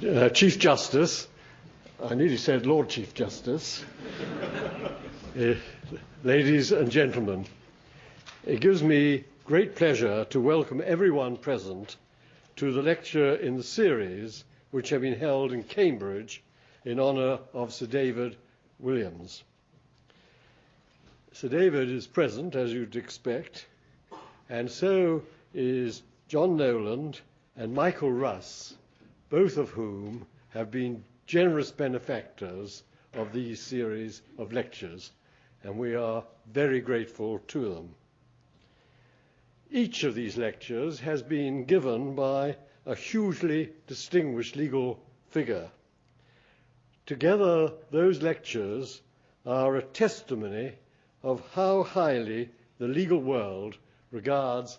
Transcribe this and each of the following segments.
Chief Justice, I nearly said Lord Chief Justice, ladies and gentlemen, it gives me great pleasure to welcome everyone present to the lecture in the series which have been held in Cambridge in honour of Sir David Williams. Sir David is present, as you'd expect, and so is John Noland and Michael Rouse, both of whom have been generous benefactors of these series of lectures, and we are very grateful to them. Each of these lectures has been given by a hugely distinguished legal figure. Together, those lectures are a testimony of how highly the legal world regards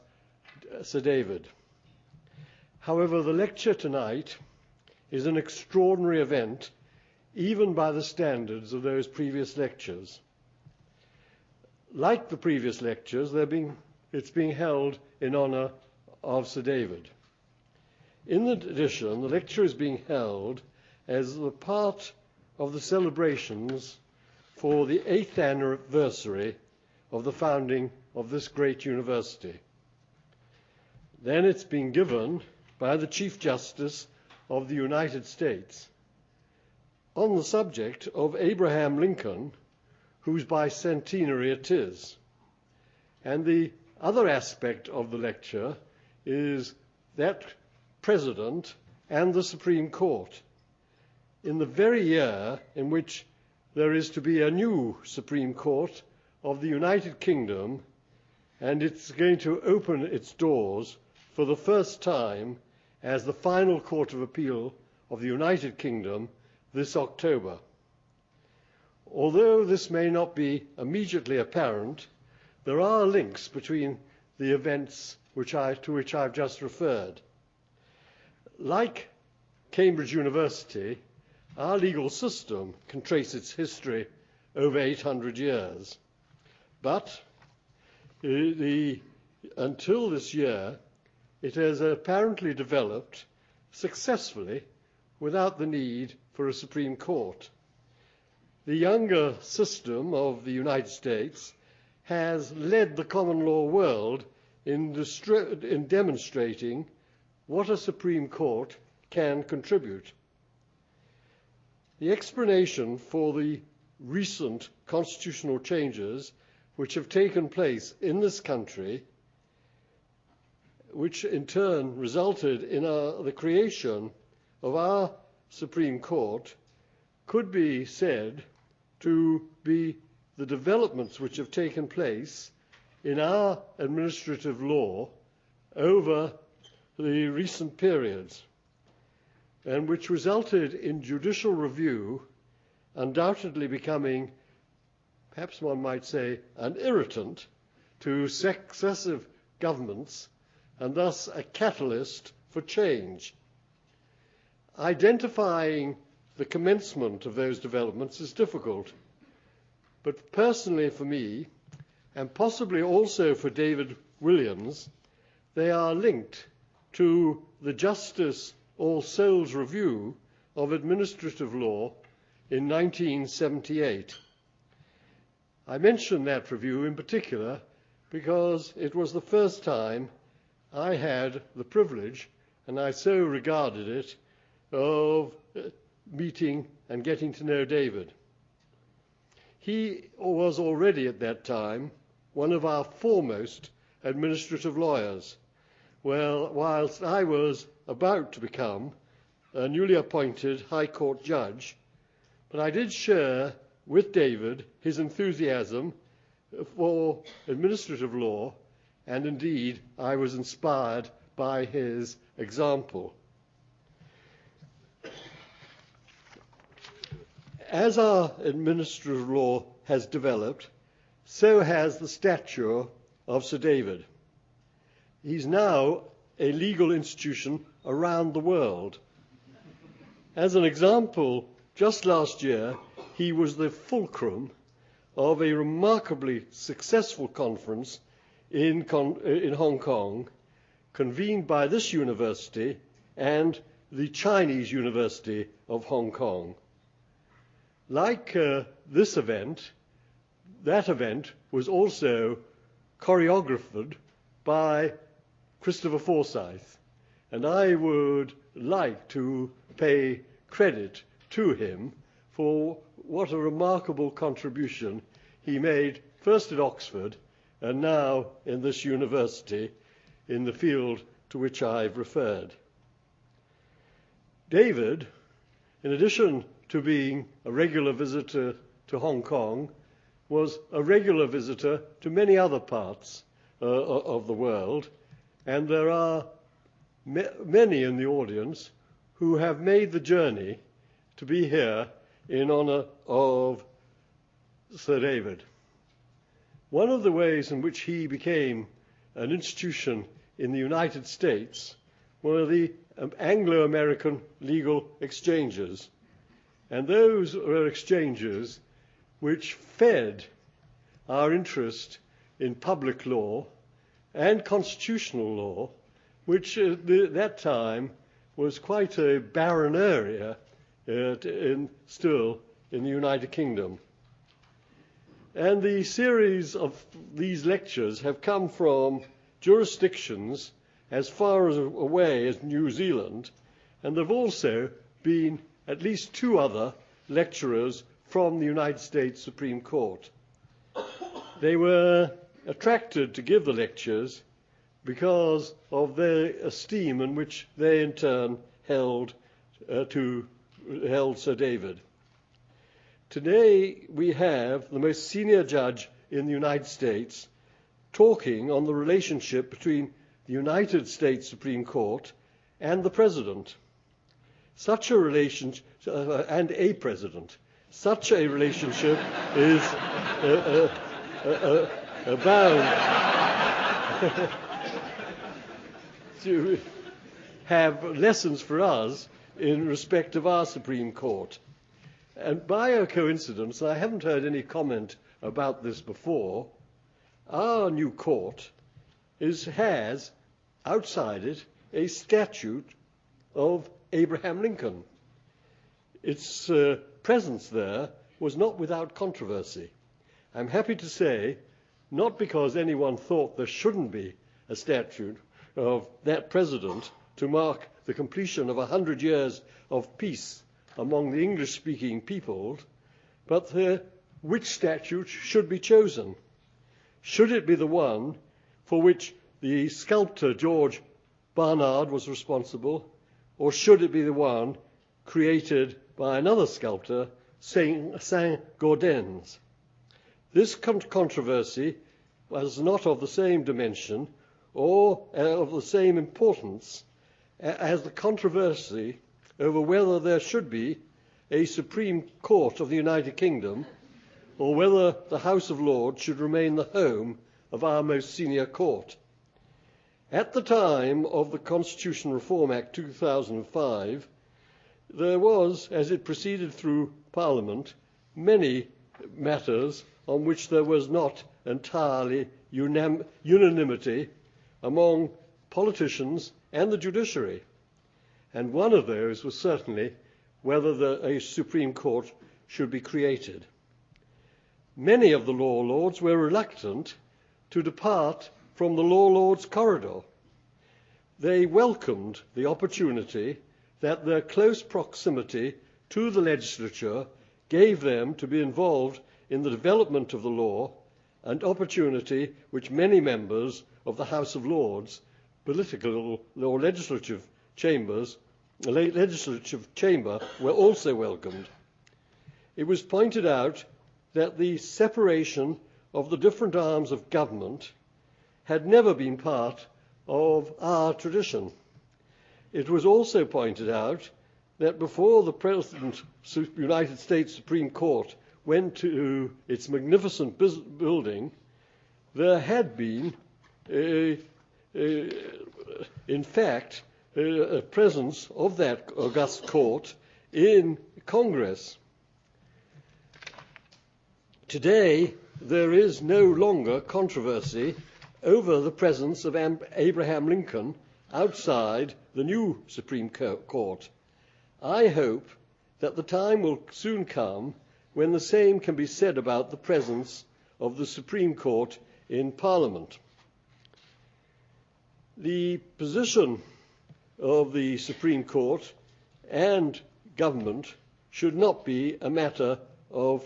Sir David. However, the lecture tonight is an extraordinary event, even by the standards of those previous lectures. Like the previous lectures, it's being held in honour of Sir David. In addition, the lecture is being held as a part of the celebrations for the 8th anniversary of the founding of this great university. Then it's been given by the Chief Justice of the United States on the subject of Abraham Lincoln, whose bicentenary it is. And the other aspect of the lecture is that President and the Supreme Court. In the very year in which there is to be a new Supreme Court of the United Kingdom, and it's going to open its doors for the first time as the final Court of Appeal of the United Kingdom this October. Although this may not be immediately apparent, there are links between the events to which I've just referred. Like Cambridge University, our legal system can trace its history over 800 years. But until this year, it has apparently developed successfully without the need for a Supreme Court. The younger system of the United States has led the common law world in demonstrating what a Supreme Court can contribute. The explanation for the recent constitutional changes which have taken place in this country, which in turn resulted in the creation of our Supreme Court, could be said to be the developments which have taken place in our administrative law over the recent periods, and which resulted in judicial review undoubtedly becoming, perhaps one might say, an irritant to successive governments, and thus a catalyst for change. Identifying the commencement of those developments is difficult, but personally for me, and possibly also for David Williams, they are linked to the Justice All Souls Review of Administrative Law in 1978. I mention that review in particular because it was the first time I had the privilege, and I so regarded it, of meeting and getting to know David. He was already at that time one of our foremost administrative lawyers, whilst I was about to become a newly appointed High Court judge, but I did share with David his enthusiasm for administrative law, and indeed I was inspired by his example. As our administrative law has developed, so has the stature of Sir David. He's now a legal institution around the world. As an example, just last year, he was the fulcrum of a remarkably successful conference in Hong Kong, convened by this university and the Chinese University of Hong Kong. Like this event, that event was also choreographed by Christopher Forsyth, and I would like to pay credit to him for what a remarkable contribution he made, first at Oxford and now in this university in the field to which I've referred. David, in addition to being a regular visitor to Hong Kong, was a regular visitor to many other parts of the world, and there are many in the audience who have made the journey to be here in honour of Sir David. One of the ways in which he became an institution in the United States were the Anglo-American legal exchanges, and those were exchanges which fed our interest in public law and constitutional law, which at that time was quite a barren area still in the United Kingdom. And the series of these lectures have come from jurisdictions as far away as New Zealand, and there have also been at least 2 other lecturers from the United States Supreme Court. They were attracted to give the lectures because of the esteem in which they in turn held Sir David. Today we have the most senior judge in the United States talking on the relationship between the United States Supreme Court and the President. Such a relationship, and a President, such a relationship is bound to have lessons for us in respect of our Supreme Court. And by a coincidence, I haven't heard any comment about this before, our new court has outside it a statue of Abraham Lincoln. Its presence there was not without controversy. I'm happy to say, not because anyone thought there shouldn't be a statue of that president to mark the completion of 100 years of peace among the English-speaking peoples, but which statute should be chosen. Should it be the one for which the sculptor George Barnard was responsible, or should it be the one created by another sculptor, Saint-Gaudens? This controversy was not of the same dimension or of the same importance as the controversy over whether there should be a Supreme Court of the United Kingdom or whether the House of Lords should remain the home of our most senior court. At the time of the Constitution Reform Act 2005, there was, as it proceeded through Parliament, many matters on which there was not entirely unanimity among politicians and the judiciary. And one of those was certainly whether a Supreme Court should be created. Many of the law lords were reluctant to depart from the law lords' corridor. They welcomed the opportunity that their close proximity to the legislature gave them to be involved in the development of the law, an opportunity which many members of the House of Lords, political or legislative chamber were also welcomed. It was pointed out that the separation of the different arms of government had never been part of our tradition. It was also pointed out that before the present United States Supreme Court went to its magnificent building, there had been, in fact, a presence of that august court in Congress. Today, there is no longer controversy over the presence of Abraham Lincoln outside the new Supreme Court. I hope that the time will soon come when the same can be said about the presence of the Supreme Court in Parliament. The position of the Supreme Court and government should not be a matter of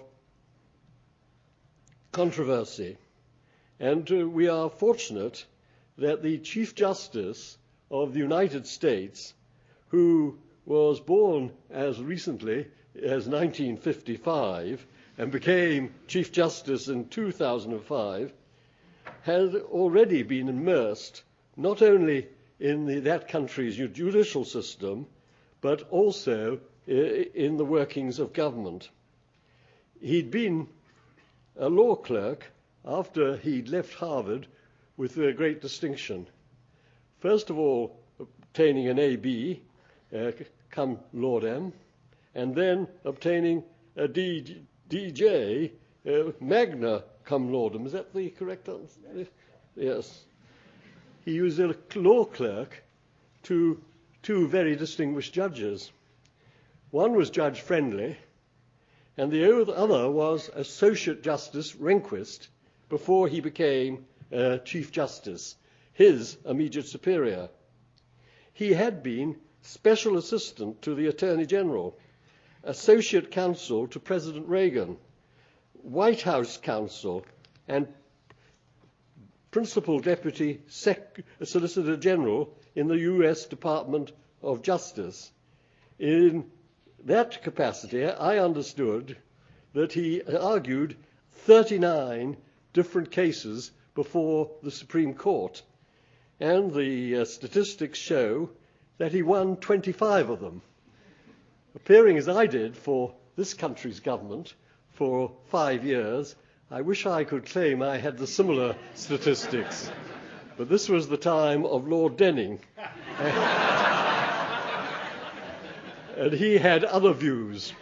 controversy. And we are fortunate that the Chief Justice of the United States, who was born as recently as 1955 and became Chief Justice in 2005, has already been immersed not only in that country's judicial system, but also in the workings of government. He'd been a law clerk after he'd left Harvard with a great distinction. First of all, obtaining an AB, cum laude, and then obtaining a DJ, magna cum laude. Is that the correct answer? Yes. He was a law clerk to two very distinguished judges. One was Judge Friendly, and the other was Associate Justice Rehnquist, before he became Chief Justice, his immediate superior. He had been Special Assistant to the Attorney General, Associate Counsel to President Reagan, White House Counsel, and Principal Deputy Solicitor General in the U.S. Department of Justice. In that capacity, I understood that he argued 39 different cases before the Supreme Court, and the statistics show that he won 25 of them. Appearing as I did for this country's government for 5 years, I wish I could claim I had the similar statistics. But this was the time of Lord Denning. And he had other views.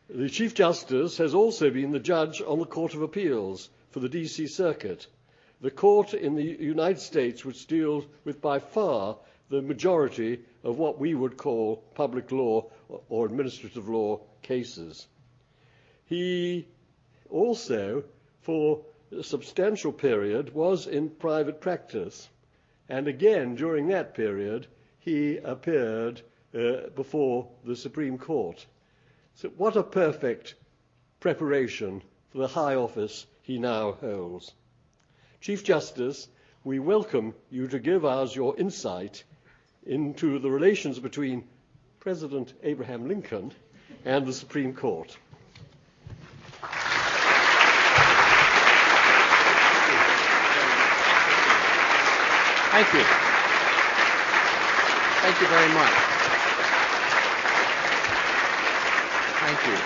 The Chief Justice has also been the judge on the Court of Appeals for the D.C. Circuit, the court in the United States which deals with by far the majority of what we would call public law or administrative law cases. He also, for a substantial period, was in private practice. And again, during that period, he appeared before the Supreme Court. So what a perfect preparation for the high office he now holds. Chief Justice, we welcome you to give us your insight into the relations between President Abraham Lincoln and the Supreme Court. Thank you. Thank you very much. Thank you.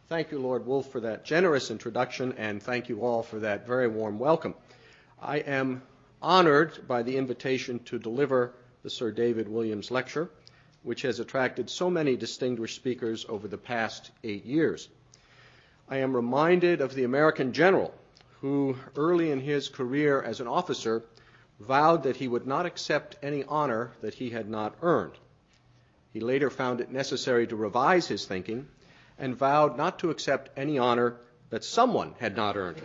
Thank you, Lord Woolf, for that generous introduction, and thank you all for that very warm welcome. I am honored by the invitation to deliver the Sir David Williams Lecture, which has attracted so many distinguished speakers over the past 8 years. I am reminded of the American general who, early in his career as an officer, vowed that he would not accept any honor that he had not earned. He later found it necessary to revise his thinking and vowed not to accept any honor that someone had not earned.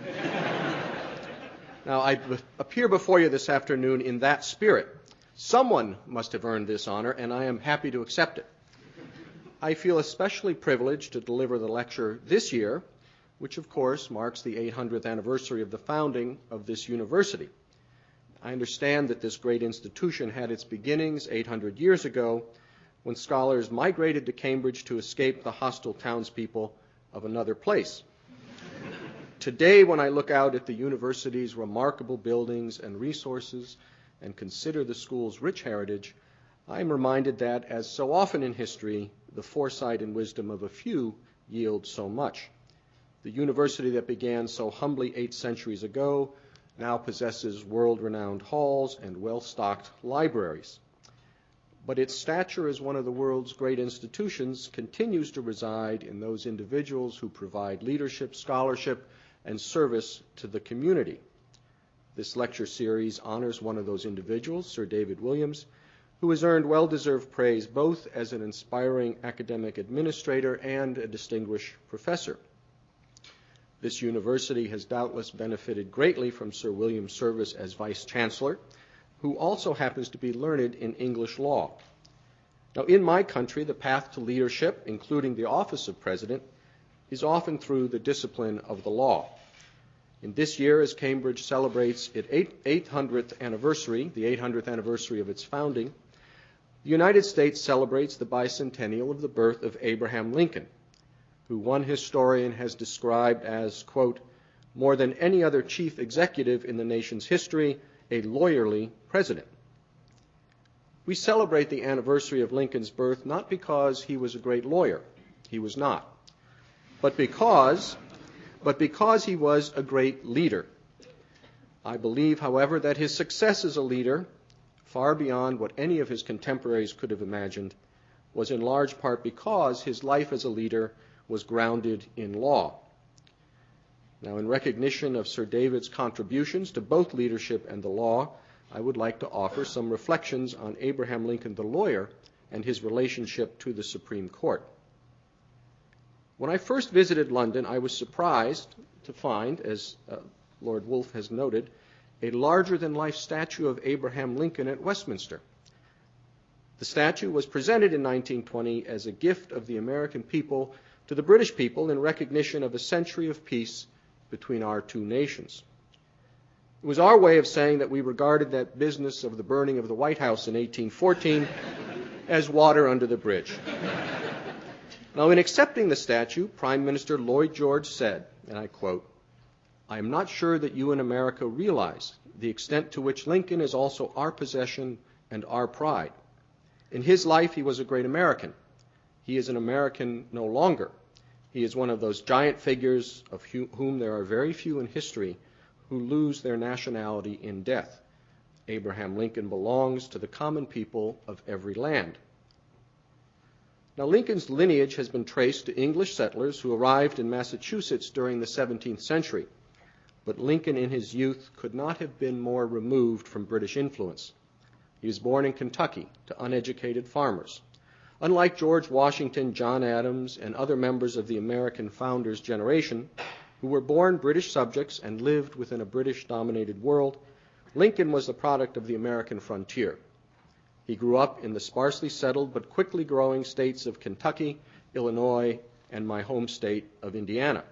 Now, I appear before you this afternoon in that spirit. Someone must have earned this honor, and I am happy to accept it. I feel especially privileged to deliver the lecture this year, which, of course, marks the 800th anniversary of the founding of this university. I understand that this great institution had its beginnings 800 years ago when scholars migrated to Cambridge to escape the hostile townspeople of another place. Today, when I look out at the university's remarkable buildings and resources and consider the school's rich heritage, I am reminded that, as so often in history, the foresight and wisdom of a few yield so much. The university that began so humbly 8 centuries ago now possesses world-renowned halls and well-stocked libraries. But its stature as one of the world's great institutions continues to reside in those individuals who provide leadership, scholarship, and service to the community. This lecture series honors one of those individuals, Sir David Williams, who has earned well-deserved praise both as an inspiring academic administrator and a distinguished professor. This university has doubtless benefited greatly from Sir William's service as Vice-Chancellor, who also happens to be learned in English law. Now, in my country, the path to leadership, including the office of president, is often through the discipline of the law. In this year, as Cambridge celebrates its 800th anniversary, the 800th anniversary of its founding, the United States celebrates the bicentennial of the birth of Abraham Lincoln, who one historian has described as, quote, more than any other chief executive in the nation's history, a lawyerly president. We celebrate the anniversary of Lincoln's birth not because he was a great lawyer. He was not. But because he was a great leader. I believe, however, that his success as a leader, far beyond what any of his contemporaries could have imagined, was in large part because his life as a leader was grounded in law. Now, in recognition of Sir David's contributions to both leadership and the law, I would like to offer some reflections on Abraham Lincoln the lawyer and his relationship to the Supreme Court. When I first visited London, I was surprised to find, as Lord Woolf has noted, a larger-than-life statue of Abraham Lincoln at Westminster. The statue was presented in 1920 as a gift of the American people to the British people in recognition of a century of peace between our two nations. It was our way of saying that we regarded that business of the burning of the White House in 1814 as water under the bridge. Now, in accepting the statue, Prime Minister Lloyd George said, and I quote, I am not sure that you in America realize the extent to which Lincoln is also our possession and our pride. In his life, he was a great American. He is an American no longer. He is one of those giant figures of whom there are very few in history who lose their nationality in death. Abraham Lincoln belongs to the common people of every land. Now, Lincoln's lineage has been traced to English settlers who arrived in Massachusetts during the 17th century. But Lincoln in his youth could not have been more removed from British influence. He was born in Kentucky to uneducated farmers. Unlike George Washington, John Adams, and other members of the American founders' generation, who were born British subjects and lived within a British-dominated world, Lincoln was the product of the American frontier. He grew up in the sparsely settled but quickly growing states of Kentucky, Illinois, and my home state of Indiana.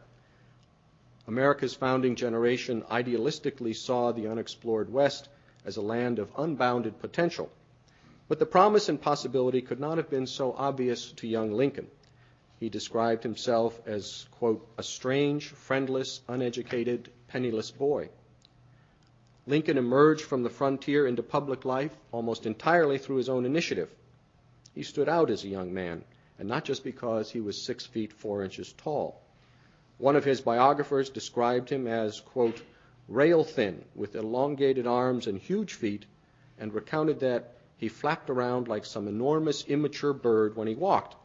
America's founding generation idealistically saw the unexplored West as a land of unbounded potential. But the promise and possibility could not have been so obvious to young Lincoln. He described himself as, quote, a strange, friendless, uneducated, penniless boy. Lincoln emerged from the frontier into public life almost entirely through his own initiative. He stood out as a young man, and not just because he was 6 feet 4 inches tall. One of his biographers described him as, quote, rail thin, with elongated arms and huge feet, and recounted that he flapped around like some enormous immature bird when he walked.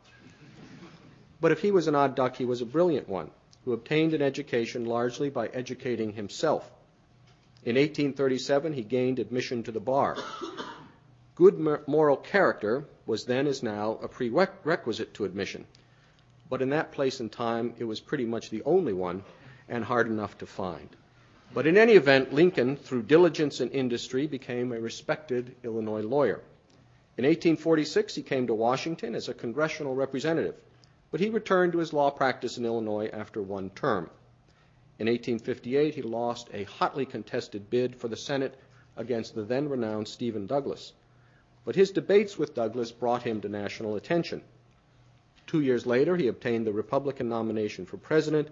But if he was an odd duck, he was a brilliant one, who obtained an education largely by educating himself. In 1837, he gained admission to the bar. Good moral character was then, as now, a prerequisite to admission. But in that place and time, it was pretty much the only one, and hard enough to find. But in any event, Lincoln, through diligence and industry, became a respected Illinois lawyer. In 1846, he came to Washington as a congressional representative, but he returned to his law practice in Illinois after one term. In 1858, he lost a hotly contested bid for the Senate against the then-renowned Stephen Douglas. But his debates with Douglas brought him to national attention. 2 years later, he obtained the Republican nomination for president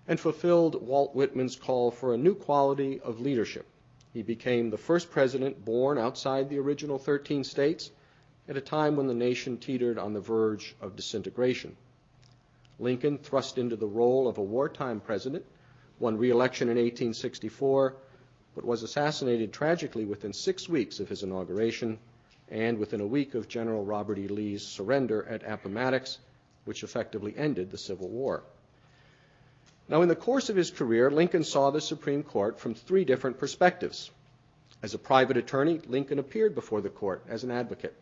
and fulfilled Walt Whitman's call for a new quality of leadership. He became the first president born outside the original 13 states at a time when the nation teetered on the verge of disintegration. Lincoln thrust into the role of a wartime president, won re-election in 1864, but was assassinated tragically within 6 weeks of his inauguration and within a week of General Robert E. Lee's surrender at Appomattox, which effectively ended the Civil War. Now, in the course of his career, Lincoln saw the Supreme Court from three different perspectives. As a private attorney, Lincoln appeared before the court as an advocate.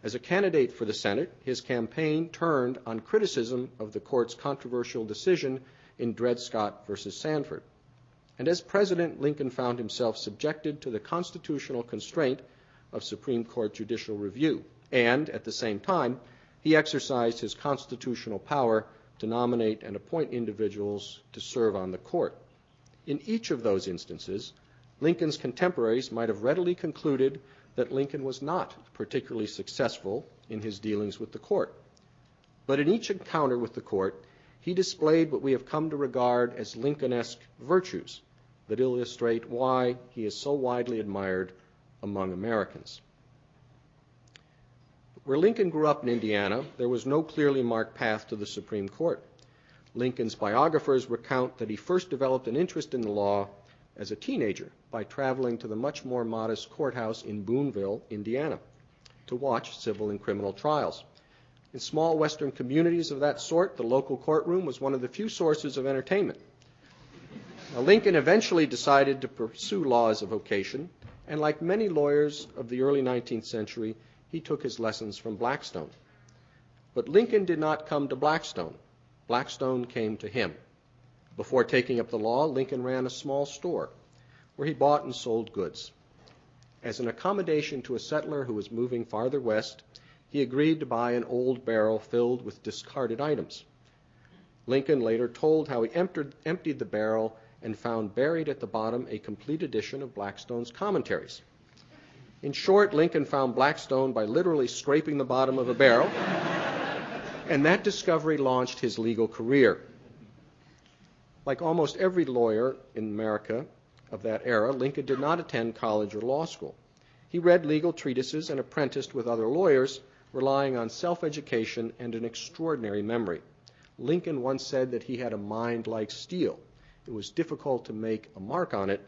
As a candidate for the Senate, his campaign turned on criticism of the court's controversial decision in Dred Scott versus Sandford. And as president, Lincoln found himself subjected to the constitutional constraint of Supreme Court judicial review. And at the same time, he exercised his constitutional power to nominate and appoint individuals to serve on the court. In each of those instances, Lincoln's contemporaries might have readily concluded that Lincoln was not particularly successful in his dealings with the court. But in each encounter with the court, he displayed what we have come to regard as Lincoln-esque virtues that illustrate why he is so widely admired among Americans. Where Lincoln grew up in Indiana, there was no clearly marked path to the Supreme Court. Lincoln's biographers recount that he first developed an interest in the law as a teenager by traveling to the much more modest courthouse in Boonville, Indiana, to watch civil and criminal trials. In small western communities of that sort, the local courtroom was one of the few sources of entertainment. Now, Lincoln eventually decided to pursue law as a vocation, and like many lawyers of the early 19th century, he took his lessons from Blackstone. But Lincoln did not come to Blackstone. Blackstone came to him. Before taking up the law, Lincoln ran a small store where he bought and sold goods. As an accommodation to a settler who was moving farther west, he agreed to buy an old barrel filled with discarded items. Lincoln later told how he emptied the barrel and found buried at the bottom a complete edition of Blackstone's commentaries. In short, Lincoln found Blackstone by literally scraping the bottom of a barrel, and that discovery launched his legal career. Like almost every lawyer in America of that era, Lincoln did not attend college or law school. He read legal treatises and apprenticed with other lawyers, relying on self-education and an extraordinary memory. Lincoln once said that he had a mind like steel. It was difficult to make a mark on it,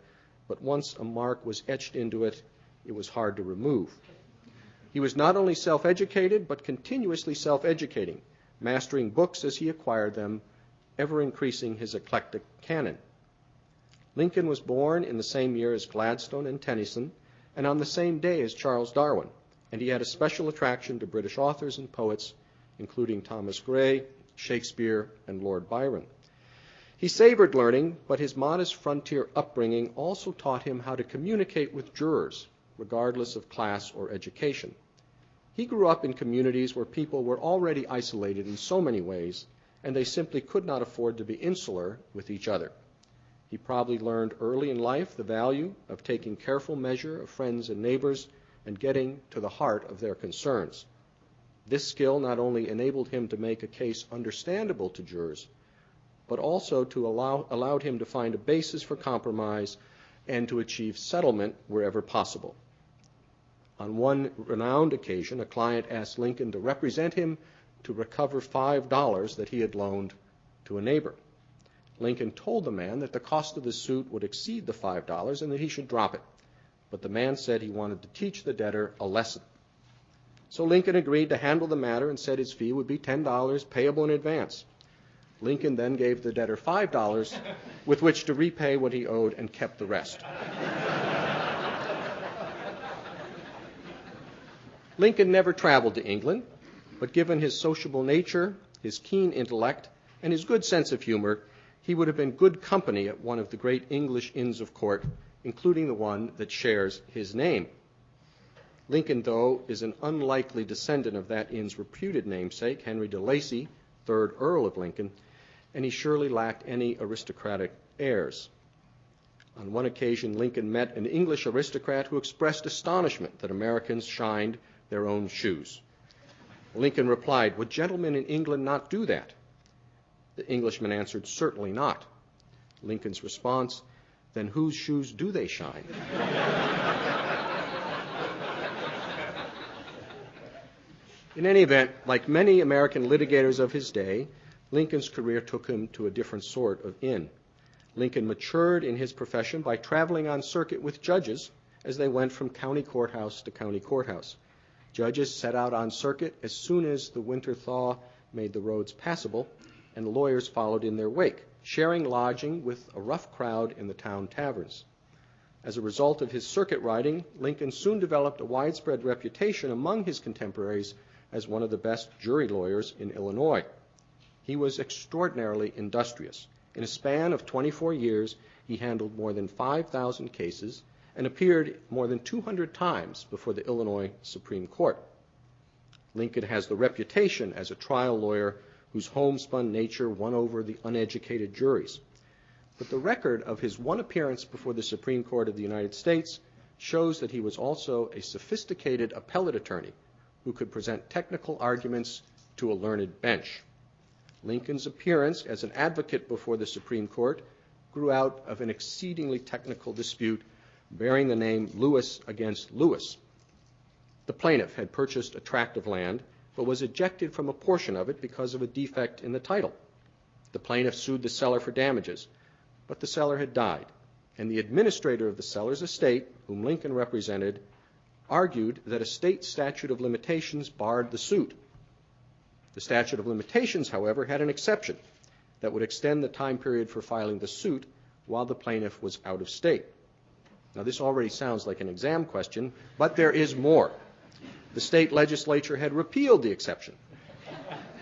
but once a mark was etched into it, it was hard to remove. He was not only self-educated, but continuously self-educating, mastering books as he acquired them, ever increasing his eclectic canon. Lincoln was born in the same year as Gladstone and Tennyson, and on the same day as Charles Darwin, and he had a special attraction to British authors and poets, including Thomas Gray, Shakespeare, and Lord Byron. He savored learning, but his modest frontier upbringing also taught him how to communicate with jurors, regardless of class or education. He grew up in communities where people were already isolated in so many ways, and they simply could not afford to be insular with each other. He probably learned early in life the value of taking careful measure of friends and neighbors and getting to the heart of their concerns. This skill not only enabled him to make a case understandable to jurors, but also allowed him to find a basis for compromise and to achieve settlement wherever possible. On one renowned occasion, a client asked Lincoln to represent him to recover $5 that he had loaned to a neighbor. Lincoln told the man that the cost of the suit would exceed the $5 and that he should drop it. But the man said he wanted to teach the debtor a lesson. So Lincoln agreed to handle the matter and said his fee would be $10 payable in advance. Lincoln then gave the debtor $5 with which to repay what he owed and kept the rest. Lincoln never traveled to England, but given his sociable nature, his keen intellect, and his good sense of humor, he would have been good company at one of the great English inns of court, including the one that shares his name. Lincoln, though, is an unlikely descendant of that inn's reputed namesake, Henry de Lacy, 3rd Earl of Lincoln, and he surely lacked any aristocratic airs. On one occasion, Lincoln met an English aristocrat who expressed astonishment that Americans shined their own shoes. Lincoln replied, "Would gentlemen in England not do that?" The Englishman answered, "Certainly not." Lincoln's response, "Then whose shoes do they shine?" In any event, like many American litigators of his day, Lincoln's career took him to a different sort of inn. Lincoln matured in his profession by traveling on circuit with judges as they went from county courthouse to county courthouse. Judges set out on circuit as soon as the winter thaw made the roads passable, and lawyers followed in their wake, sharing lodging with a rough crowd in the town taverns. As a result of his circuit riding, Lincoln soon developed a widespread reputation among his contemporaries as one of the best jury lawyers in Illinois. He was extraordinarily industrious. In a span of 24 years, he handled more than 5,000 cases and appeared more than 200 times before the Illinois Supreme Court. Lincoln has the reputation as a trial lawyer whose homespun nature won over the uneducated juries. But the record of his one appearance before the Supreme Court of the United States shows that he was also a sophisticated appellate attorney who could present technical arguments to a learned bench. Lincoln's appearance as an advocate before the Supreme Court grew out of an exceedingly technical dispute bearing the name Lewis against Lewis. The plaintiff had purchased a tract of land but was ejected from a portion of it because of a defect in the title. The plaintiff sued the seller for damages, but the seller had died, and the administrator of the seller's estate, whom Lincoln represented, argued that a state statute of limitations barred the suit. The statute of limitations, however, had an exception that would extend the time period for filing the suit while the plaintiff was out of state. Now, this already sounds like an exam question, but there is more. The state legislature had repealed the exception,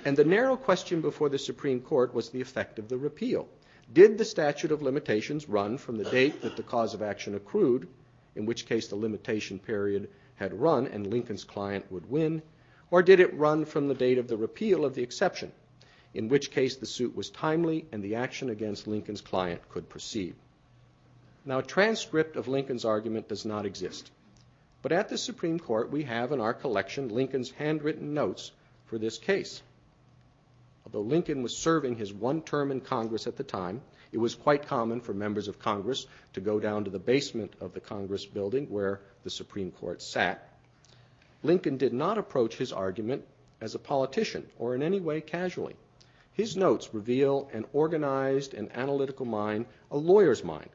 and the narrow question before the Supreme Court was the effect of the repeal. Did the statute of limitations run from the date that the cause of action accrued, in which case the limitation period had run and Lincoln's client would win, or did it run from the date of the repeal of the exception, in which case the suit was timely and the action against Lincoln's client could proceed? Now, a transcript of Lincoln's argument does not exist, but at the Supreme Court we have in our collection Lincoln's handwritten notes for this case. Although Lincoln was serving his one term in Congress at the time, it was quite common for members of Congress to go down to the basement of the Congress building where the Supreme Court sat. Lincoln did not approach his argument as a politician or in any way casually. His notes reveal an organized and analytical mind, a lawyer's mind.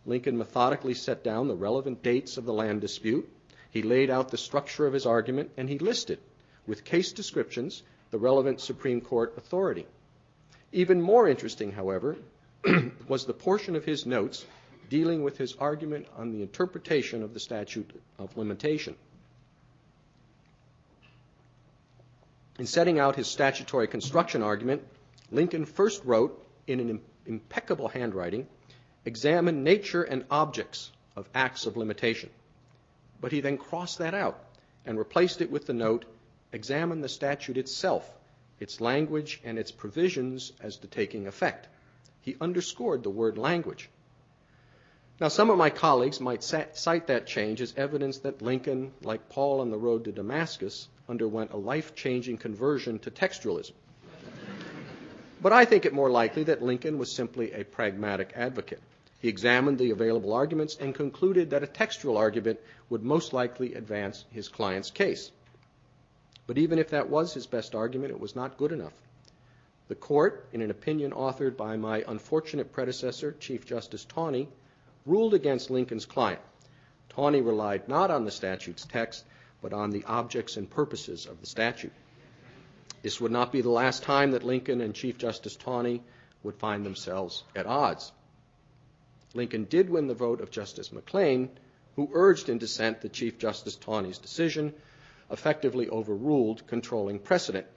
Lincoln methodically set down the relevant dates of the land dispute. He laid out the structure of his argument, and he listed, with case descriptions, the relevant Supreme Court authority. Even more interesting, however, was the portion of his notes dealing with his argument on the interpretation of the statute of limitation. In setting out his statutory construction argument, Lincoln first wrote, in an impeccable handwriting, "Examine nature and objects of acts of limitation." But he then crossed that out and replaced it with the note, "Examine the statute itself, its language and its provisions as to taking effect." He underscored the word language. Now, some of my colleagues might cite that change as evidence that Lincoln, like Paul on the road to Damascus, underwent a life-changing conversion to textualism. But I think it more likely that Lincoln was simply a pragmatic advocate. He examined the available arguments and concluded that a textual argument would most likely advance his client's case. But even if that was his best argument, it was not good enough. The court, in an opinion authored by my unfortunate predecessor, Chief Justice Taney, ruled against Lincoln's client. Taney relied not on the statute's text, but on the objects and purposes of the statute. This would not be the last time that Lincoln and Chief Justice Taney would find themselves at odds. Lincoln did win the vote of Justice McLean, who urged in dissent that Chief Justice Taney's decision effectively overruled controlling precedent,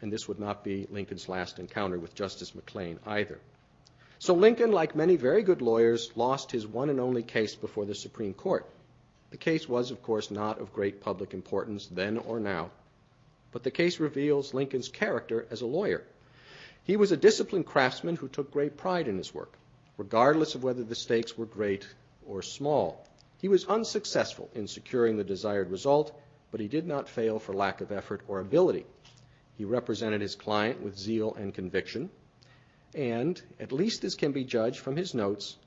and this would not be Lincoln's last encounter with Justice McLean either. So Lincoln, like many very good lawyers, lost his one and only case before the Supreme Court. The case was, of course, not of great public importance then or now, but the case reveals Lincoln's character as a lawyer. He was a disciplined craftsman who took great pride in his work, regardless of whether the stakes were great or small. He was unsuccessful in securing the desired result, but he did not fail for lack of effort or ability. He represented his client with zeal and conviction, and, at least as can be judged from his notes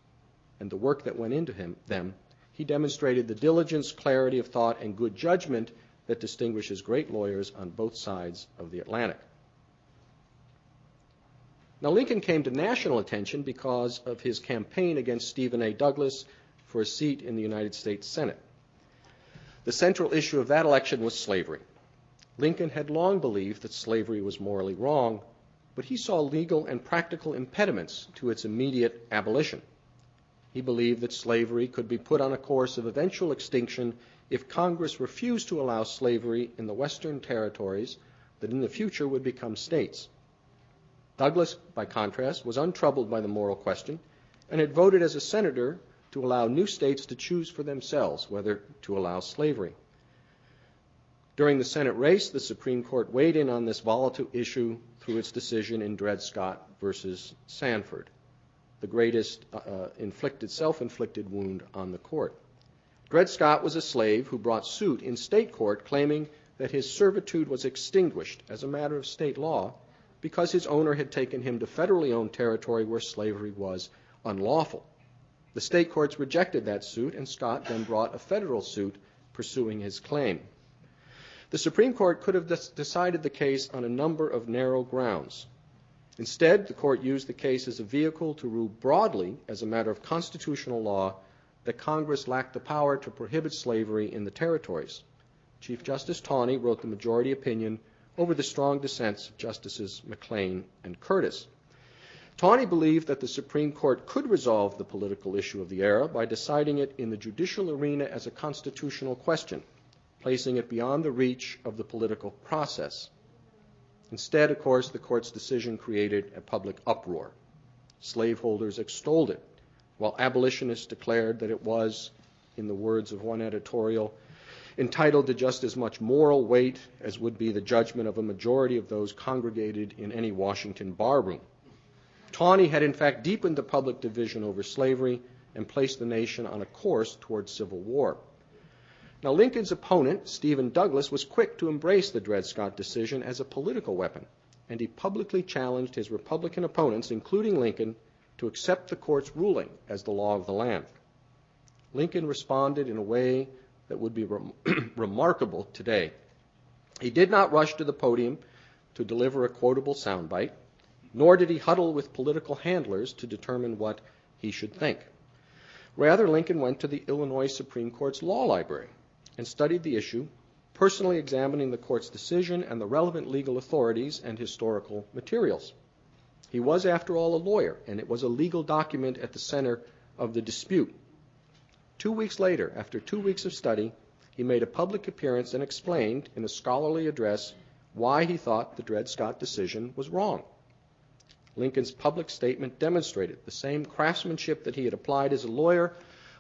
and the work that went into them, he demonstrated the diligence, clarity of thought, and good judgment that distinguishes great lawyers on both sides of the Atlantic. Now, Lincoln came to national attention because of his campaign against Stephen A. Douglas for a seat in the United States Senate. The central issue of that election was slavery. Lincoln had long believed that slavery was morally wrong, but he saw legal and practical impediments to its immediate abolition. He believed that slavery could be put on a course of eventual extinction if Congress refused to allow slavery in the Western territories that in the future would become states. Douglas, by contrast, was untroubled by the moral question and had voted as a senator to allow new states to choose for themselves whether to allow slavery. During the Senate race, the Supreme Court weighed in on this volatile issue through its decision in Dred Scott versus Sanford, the greatest self-inflicted wound on the court. Dred Scott was a slave who brought suit in state court claiming that his servitude was extinguished as a matter of state law because his owner had taken him to federally owned territory where slavery was unlawful. The state courts rejected that suit, and Scott then brought a federal suit pursuing his claim. The Supreme Court could have decided the case on a number of narrow grounds. Instead, the court used the case as a vehicle to rule broadly as a matter of constitutional law that Congress lacked the power to prohibit slavery in the territories. Chief Justice Taney wrote the majority opinion over the strong dissents of Justices McLean and Curtis. Taney believed that the Supreme Court could resolve the political issue of the era by deciding it in the judicial arena as a constitutional question, placing it beyond the reach of the political process. Instead, of course, the court's decision created a public uproar. Slaveholders extolled it, while abolitionists declared that it was, in the words of one editorial, entitled to just as much moral weight as would be the judgment of a majority of those congregated in any Washington barroom. Taney had in fact deepened the public division over slavery and placed the nation on a course toward civil war. Now, Lincoln's opponent, Stephen Douglas, was quick to embrace the Dred Scott decision as a political weapon, and he publicly challenged his Republican opponents, including Lincoln, to accept the court's ruling as the law of the land. Lincoln responded in a way that would be remarkable today. He did not rush to the podium to deliver a quotable soundbite, nor did he huddle with political handlers to determine what he should think. Rather, Lincoln went to the Illinois Supreme Court's law library and studied the issue, personally examining the court's decision and the relevant legal authorities and historical materials. He was, after all, a lawyer, and it was a legal document at the center of the dispute. 2 weeks later, after 2 weeks of study, he made a public appearance and explained in a scholarly address why he thought the Dred Scott decision was wrong. Lincoln's public statement demonstrated the same craftsmanship that he had applied as a lawyer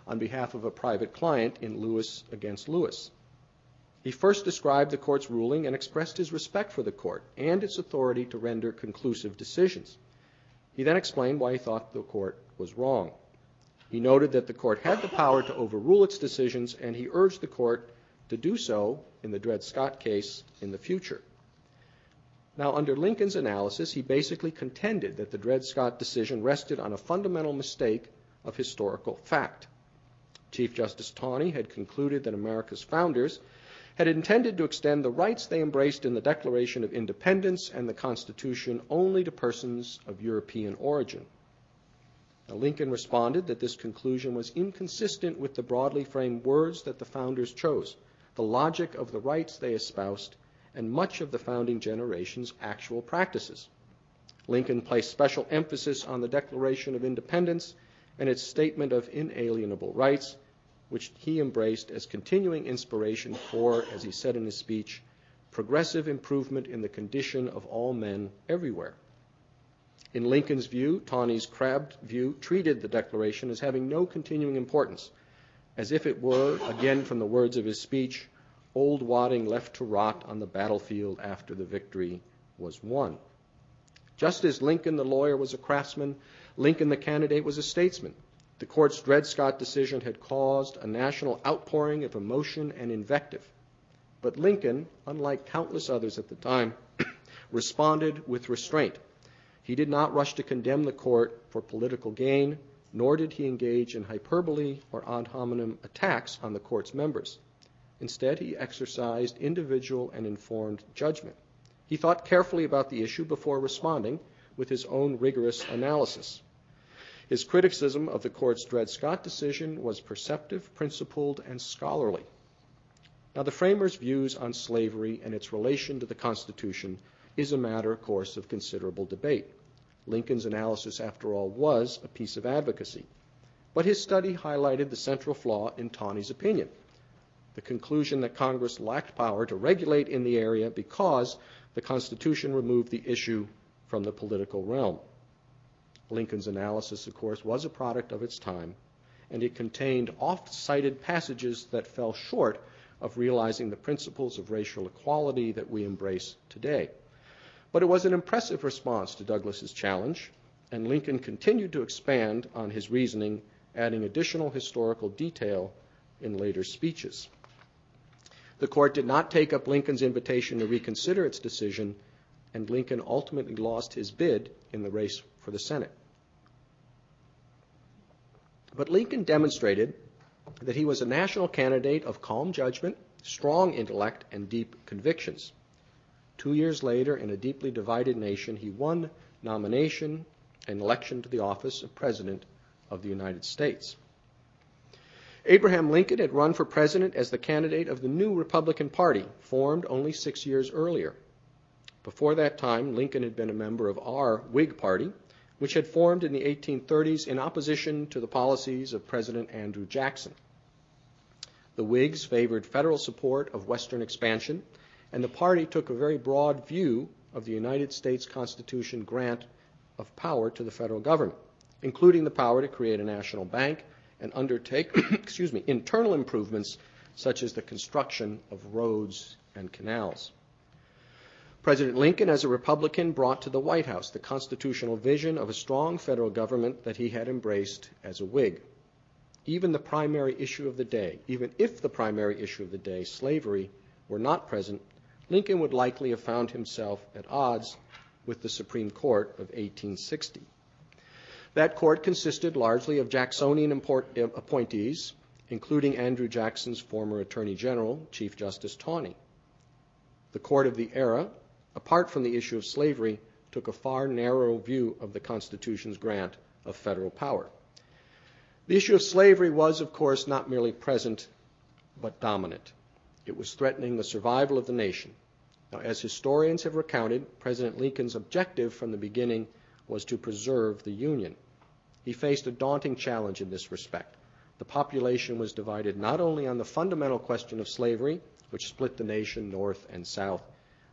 on behalf of a private client in Lewis against Lewis. He first described the court's ruling and expressed his respect for the court and its authority to render conclusive decisions. He then explained why he thought the court was wrong. He noted that the court had the power to overrule its decisions, and he urged the court to do so in the Dred Scott case in the future. Now, under Lincoln's analysis, he basically contended that the Dred Scott decision rested on a fundamental mistake of historical fact. Chief Justice Taney had concluded that America's founders had intended to extend the rights they embraced in the Declaration of Independence and the Constitution only to persons of European origin. Now, Lincoln responded that this conclusion was inconsistent with the broadly framed words that the founders chose, the logic of the rights they espoused, and much of the founding generation's actual practices. Lincoln placed special emphasis on the Declaration of Independence and its statement of inalienable rights, which he embraced as continuing inspiration for, as he said in his speech, progressive improvement in the condition of all men everywhere. In Lincoln's view, Taney's crabbed view treated the Declaration as having no continuing importance, as if it were, again from the words of his speech, old wadding left to rot on the battlefield after the victory was won. Just as Lincoln the lawyer was a craftsman, Lincoln the candidate was a statesman. The court's Dred Scott decision had caused a national outpouring of emotion and invective. But Lincoln, unlike countless others at the time, responded with restraint. He did not rush to condemn the court for political gain, nor did he engage in hyperbole or ad hominem attacks on the court's members. Instead, he exercised individual and informed judgment. He thought carefully about the issue before responding with his own rigorous analysis. His criticism of the court's Dred Scott decision was perceptive, principled, and scholarly. Now, the framers' views on slavery and its relation to the Constitution is a matter, of course, of considerable debate. Lincoln's analysis, after all, was a piece of advocacy. But his study highlighted the central flaw in Taney's opinion, the conclusion that Congress lacked power to regulate in the area because the Constitution removed the issue from the political realm. Lincoln's analysis, of course, was a product of its time, and it contained oft-cited passages that fell short of realizing the principles of racial equality that we embrace today. But it was an impressive response to Douglas's challenge, and Lincoln continued to expand on his reasoning, adding additional historical detail in later speeches. The court did not take up Lincoln's invitation to reconsider its decision, and Lincoln ultimately lost his bid in the race for the Senate. But Lincoln demonstrated that he was a national candidate of calm judgment, strong intellect, and deep convictions. 2 years later, in a deeply divided nation, he won nomination and election to the office of President of the United States. Abraham Lincoln had run for president as the candidate of the new Republican Party, formed only 6 years earlier. Before that time, Lincoln had been a member of our Whig Party, which had formed in the 1830s in opposition to the policies of President Andrew Jackson. The Whigs favored federal support of Western expansion, and the party took a very broad view of the United States Constitution grant of power to the federal government, including the power to create a national bank and undertake internal improvements such as the construction of roads and canals. President Lincoln, as a Republican, brought to the White House the constitutional vision of a strong federal government that he had embraced as a Whig. Even if the primary issue of the day, slavery, were not present, Lincoln would likely have found himself at odds with the Supreme Court of 1860. That court consisted largely of Jacksonian appointees, including Andrew Jackson's former Attorney General, Chief Justice Taney. The court of the era, apart from the issue of slavery, took a far narrower view of the Constitution's grant of federal power. The issue of slavery was, of course, not merely present, but dominant. It was threatening the survival of the nation. Now, as historians have recounted, President Lincoln's objective from the beginning was to preserve the Union. He faced a daunting challenge in this respect. The population was divided not only on the fundamental question of slavery, which split the nation north and south,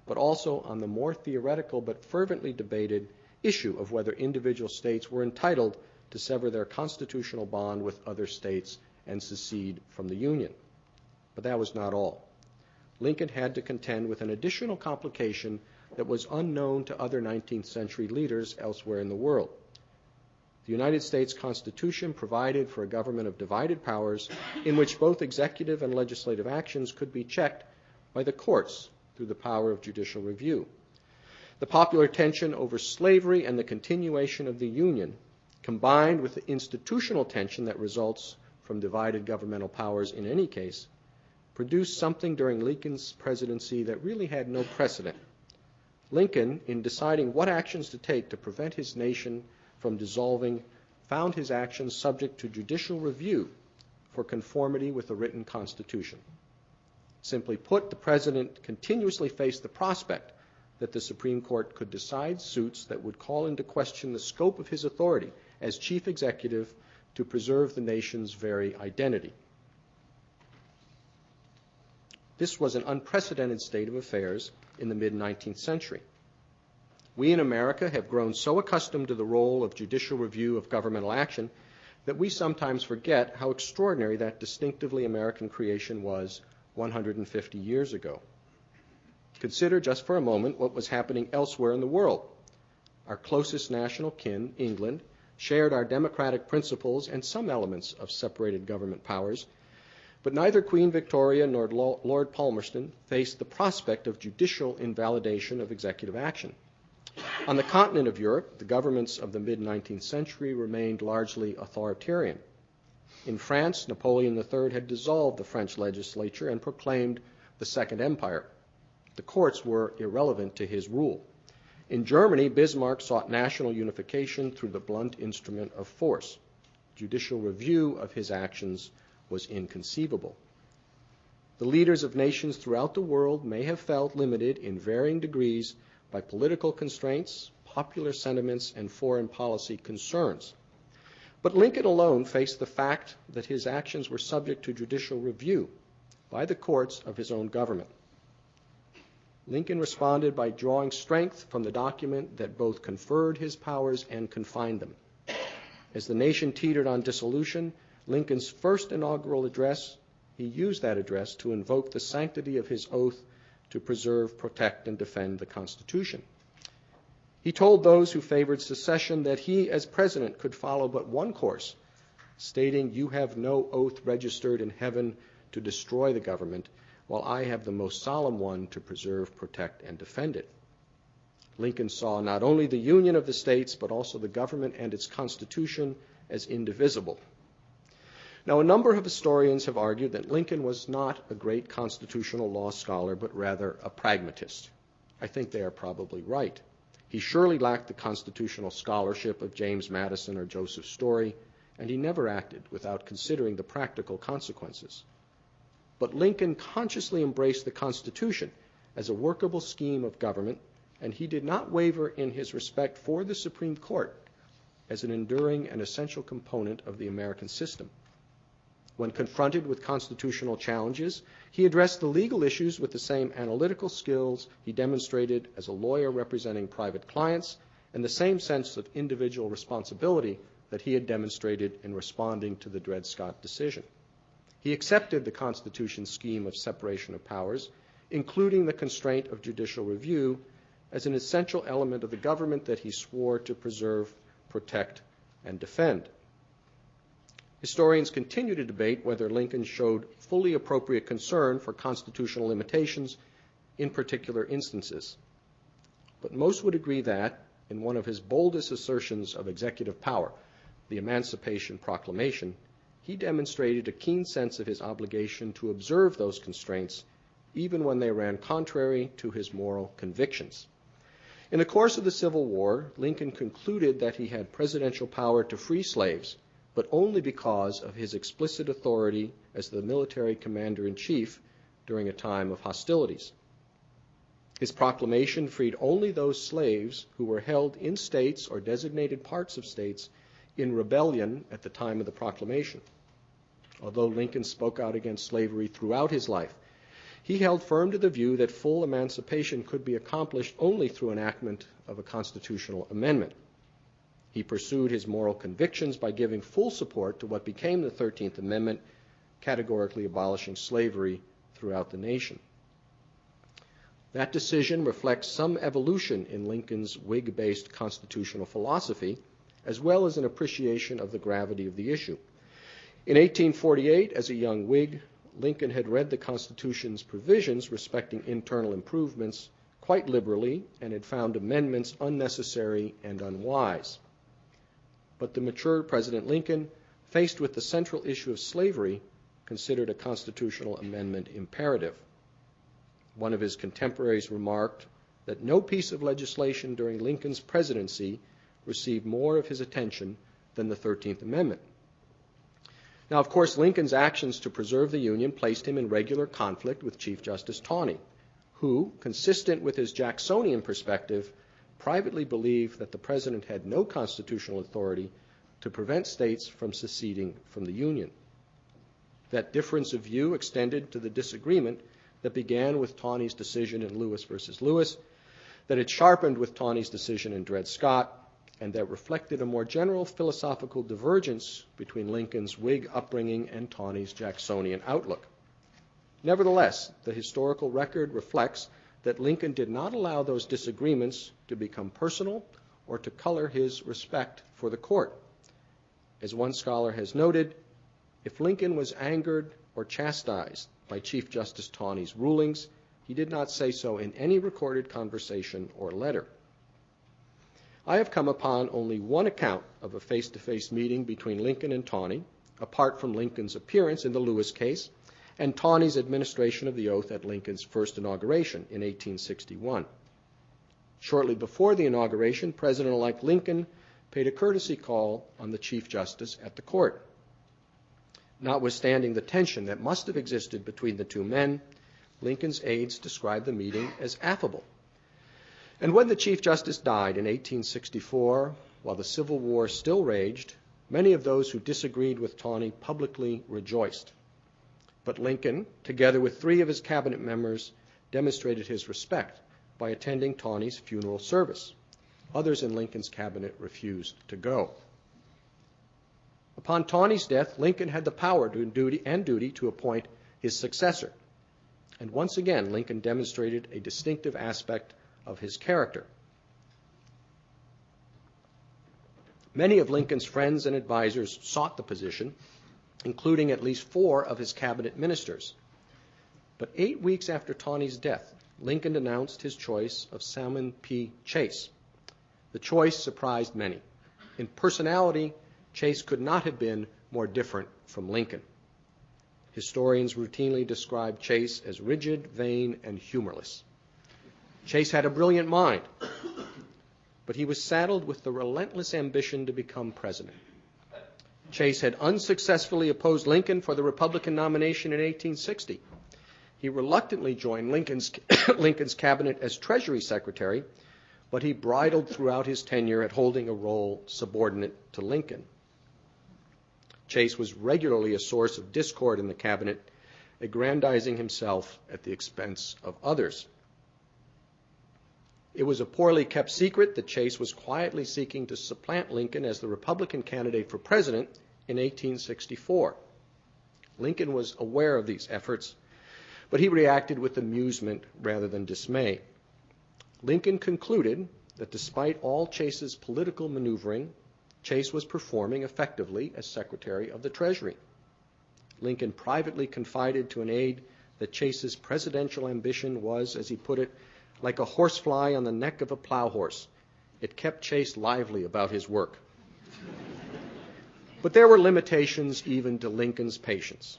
but also on the more theoretical but fervently debated issue of whether individual states were entitled to sever their constitutional bond with other states and secede from the Union. But that was not all. Lincoln had to contend with an additional complication that was unknown to other 19th century leaders elsewhere in the world. The United States Constitution provided for a government of divided powers in which both executive and legislative actions could be checked by the courts through the power of judicial review. The popular tension over slavery and the continuation of the Union, combined with the institutional tension that results from divided governmental powers in any case, produced something during Lincoln's presidency that really had no precedent. Lincoln, in deciding what actions to take to prevent his nation from dissolving, found his actions subject to judicial review for conformity with the written Constitution. Simply put, the president continuously faced the prospect that the Supreme Court could decide suits that would call into question the scope of his authority as chief executive to preserve the nation's very identity. This was an unprecedented state of affairs in the mid-19th century. We in America have grown so accustomed to the role of judicial review of governmental action that we sometimes forget how extraordinary that distinctively American creation was 150 years ago. Consider just for a moment what was happening elsewhere in the world. Our closest national kin, England, shared our democratic principles and some elements of separated government powers, but neither Queen Victoria nor Lord Palmerston faced the prospect of judicial invalidation of executive action. On the continent of Europe, the governments of the mid-19th century remained largely authoritarian. In France, Napoleon III had dissolved the French legislature and proclaimed the Second Empire. The courts were irrelevant to his rule. In Germany, Bismarck sought national unification through the blunt instrument of force. Judicial review of his actions was inconceivable. The leaders of nations throughout the world may have felt limited in varying degrees by political constraints, popular sentiments, and foreign policy concerns. But Lincoln alone faced the fact that his actions were subject to judicial review by the courts of his own government. Lincoln responded by drawing strength from the document that both conferred his powers and confined them. As the nation teetered on dissolution, Lincoln's first inaugural address, he used that address to invoke the sanctity of his oath to preserve, protect, and defend the Constitution. He told those who favored secession that he, as president, could follow but one course, stating, "You have no oath registered in heaven to destroy the government, while I have the most solemn one to preserve, protect, and defend it." Lincoln saw not only the union of the states, but also the government and its Constitution as indivisible. Now, a number of historians have argued that Lincoln was not a great constitutional law scholar, but rather a pragmatist. I think they are probably right. He surely lacked the constitutional scholarship of James Madison or Joseph Story, and he never acted without considering the practical consequences. But Lincoln consciously embraced the Constitution as a workable scheme of government, and he did not waver in his respect for the Supreme Court as an enduring and essential component of the American system. When confronted with constitutional challenges, he addressed the legal issues with the same analytical skills he demonstrated as a lawyer representing private clients and the same sense of individual responsibility that he had demonstrated in responding to the Dred Scott decision. He accepted the Constitution's scheme of separation of powers, including the constraint of judicial review, as an essential element of the government that he swore to preserve, protect, and defend. Historians continue to debate whether Lincoln showed fully appropriate concern for constitutional limitations in particular instances. But most would agree that, in one of his boldest assertions of executive power, the Emancipation Proclamation, he demonstrated a keen sense of his obligation to observe those constraints, even when they ran contrary to his moral convictions. In the course of the Civil War, Lincoln concluded that he had presidential power to free slaves, but only because of his explicit authority as the military commander-in-chief during a time of hostilities. His proclamation freed only those slaves who were held in states or designated parts of states in rebellion at the time of the proclamation. Although Lincoln spoke out against slavery throughout his life, he held firm to the view that full emancipation could be accomplished only through enactment of a constitutional amendment. He pursued his moral convictions by giving full support to what became the 13th Amendment, categorically abolishing slavery throughout the nation. That decision reflects some evolution in Lincoln's Whig-based constitutional philosophy, as well as an appreciation of the gravity of the issue. In 1848, as a young Whig, Lincoln had read the Constitution's provisions respecting internal improvements quite liberally and had found amendments unnecessary and unwise. But the mature President Lincoln, faced with the central issue of slavery, considered a constitutional amendment imperative. One of his contemporaries remarked that no piece of legislation during Lincoln's presidency received more of his attention than the 13th Amendment. Now, of course, Lincoln's actions to preserve the Union placed him in regular conflict with Chief Justice Taney, who, consistent with his Jacksonian perspective, privately believed that the president had no constitutional authority to prevent states from seceding from the Union. That difference of view extended to the disagreement that began with Taney's decision in Lewis versus Lewis, that it sharpened with Taney's decision in Dred Scott, and that reflected a more general philosophical divergence between Lincoln's Whig upbringing and Taney's Jacksonian outlook. Nevertheless, the historical record reflects that Lincoln did not allow those disagreements to become personal or to color his respect for the court. As one scholar has noted, if Lincoln was angered or chastised by Chief Justice Taney's rulings, he did not say so in any recorded conversation or letter. I have come upon only one account of a face-to-face meeting between Lincoln and Taney, apart from Lincoln's appearance in the Lewis case and Taney's administration of the oath at Lincoln's first inauguration in 1861. Shortly before the inauguration, President-elect Lincoln paid a courtesy call on the Chief Justice at the court. Notwithstanding the tension that must have existed between the two men, Lincoln's aides described the meeting as affable. And when the Chief Justice died in 1864, while the Civil War still raged, many of those who disagreed with Tawney publicly rejoiced. But Lincoln, together with 3 of his cabinet members, demonstrated his respect by attending Tawney's funeral service. Others in Lincoln's cabinet refused to go. Upon Tawney's death, Lincoln had the power and duty to appoint his successor. And once again, Lincoln demonstrated a distinctive aspect of his character. Many of Lincoln's friends and advisors sought the position, including at least 4 of his cabinet ministers. But 8 weeks after Tawney's death, Lincoln announced his choice of Salmon P. Chase. The choice surprised many. In personality, Chase could not have been more different from Lincoln. Historians routinely describe Chase as rigid, vain, and humorless. Chase had a brilliant mind, but he was saddled with the relentless ambition to become president. Chase had unsuccessfully opposed Lincoln for the Republican nomination in 1860. He reluctantly joined Lincoln's cabinet as Treasury Secretary, but he bridled throughout his tenure at holding a role subordinate to Lincoln. Chase was regularly a source of discord in the cabinet, aggrandizing himself at the expense of others. It was a poorly kept secret that Chase was quietly seeking to supplant Lincoln as the Republican candidate for president in 1864. Lincoln was aware of these efforts, but he reacted with amusement rather than dismay. Lincoln concluded that despite all Chase's political maneuvering, Chase was performing effectively as Secretary of the Treasury. Lincoln privately confided to an aide that Chase's presidential ambition was, as he put it, like a horsefly on the neck of a plow horse. It kept Chase lively about his work. But there were limitations even to Lincoln's patience.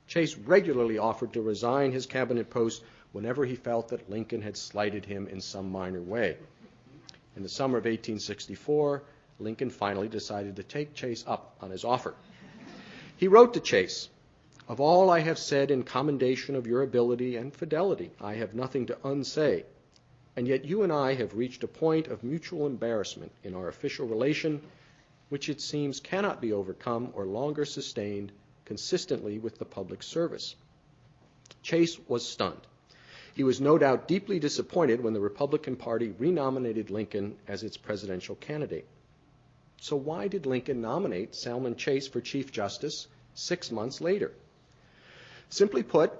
Chase regularly offered to resign his cabinet post whenever he felt that Lincoln had slighted him in some minor way. In the summer of 1864, Lincoln finally decided to take Chase up on his offer. He wrote to Chase, "Of all I have said in commendation of your ability and fidelity, I have nothing to unsay. And yet you and I have reached a point of mutual embarrassment in our official relation, which it seems cannot be overcome or longer sustained consistently with the public service." Chase was stunned. He was no doubt deeply disappointed when the Republican Party renominated Lincoln as its presidential candidate. So why did Lincoln nominate Salmon Chase for Chief Justice 6 months later? Simply put,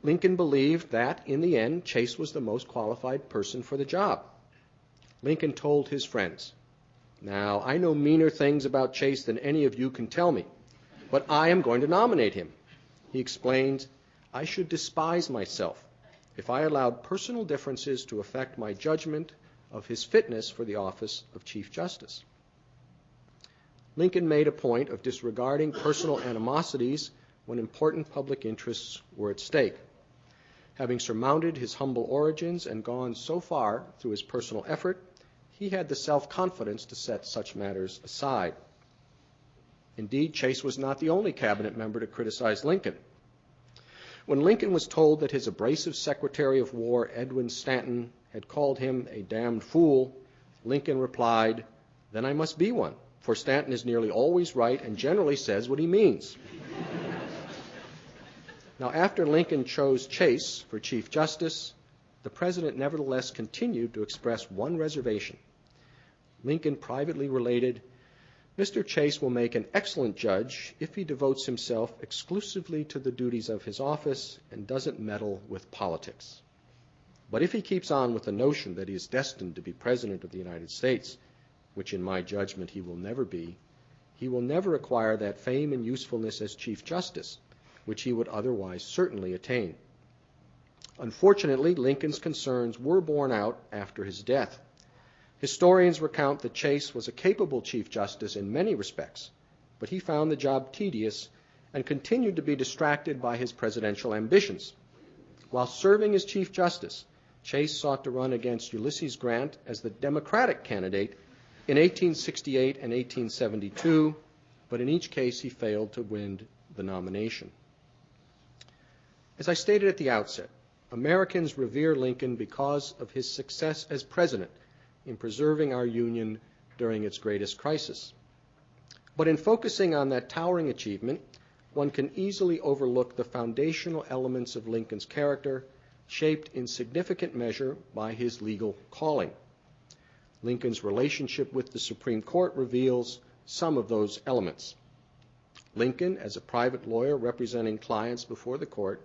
Lincoln believed that, in the end, Chase was the most qualified person for the job. Lincoln told his friends, "Now, I know meaner things about Chase than any of you can tell me, but I am going to nominate him." He explained, "I should despise myself if I allowed personal differences to affect my judgment of his fitness for the office of Chief Justice." Lincoln made a point of disregarding personal animosities when important public interests were at stake. Having surmounted his humble origins and gone so far through his personal effort, he had the self-confidence to set such matters aside. Indeed, Chase was not the only cabinet member to criticize Lincoln. When Lincoln was told that his abrasive Secretary of War, Edwin Stanton, had called him a damned fool, Lincoln replied, "Then I must be one, for Stanton is nearly always right and generally says what he means." Now, after Lincoln chose Chase for Chief Justice, the president nevertheless continued to express one reservation. Lincoln privately related, "Mr. Chase will make an excellent judge if he devotes himself exclusively to the duties of his office and doesn't meddle with politics. But if he keeps on with the notion that he is destined to be President of the United States, which in my judgment he will never be, he will never acquire that fame and usefulness as Chief Justice, which he would otherwise certainly attain." Unfortunately, Lincoln's concerns were borne out after his death. Historians recount that Chase was a capable Chief Justice in many respects, but he found the job tedious and continued to be distracted by his presidential ambitions. While serving as Chief Justice, Chase sought to run against Ulysses Grant as the Democratic candidate in 1868 and 1872, but in each case he failed to win the nomination. As I stated at the outset, Americans revere Lincoln because of his success as president in preserving our Union during its greatest crisis. But in focusing on that towering achievement, one can easily overlook the foundational elements of Lincoln's character, shaped in significant measure by his legal calling. Lincoln's relationship with the Supreme Court reveals some of those elements. Lincoln, as a private lawyer representing clients before the court,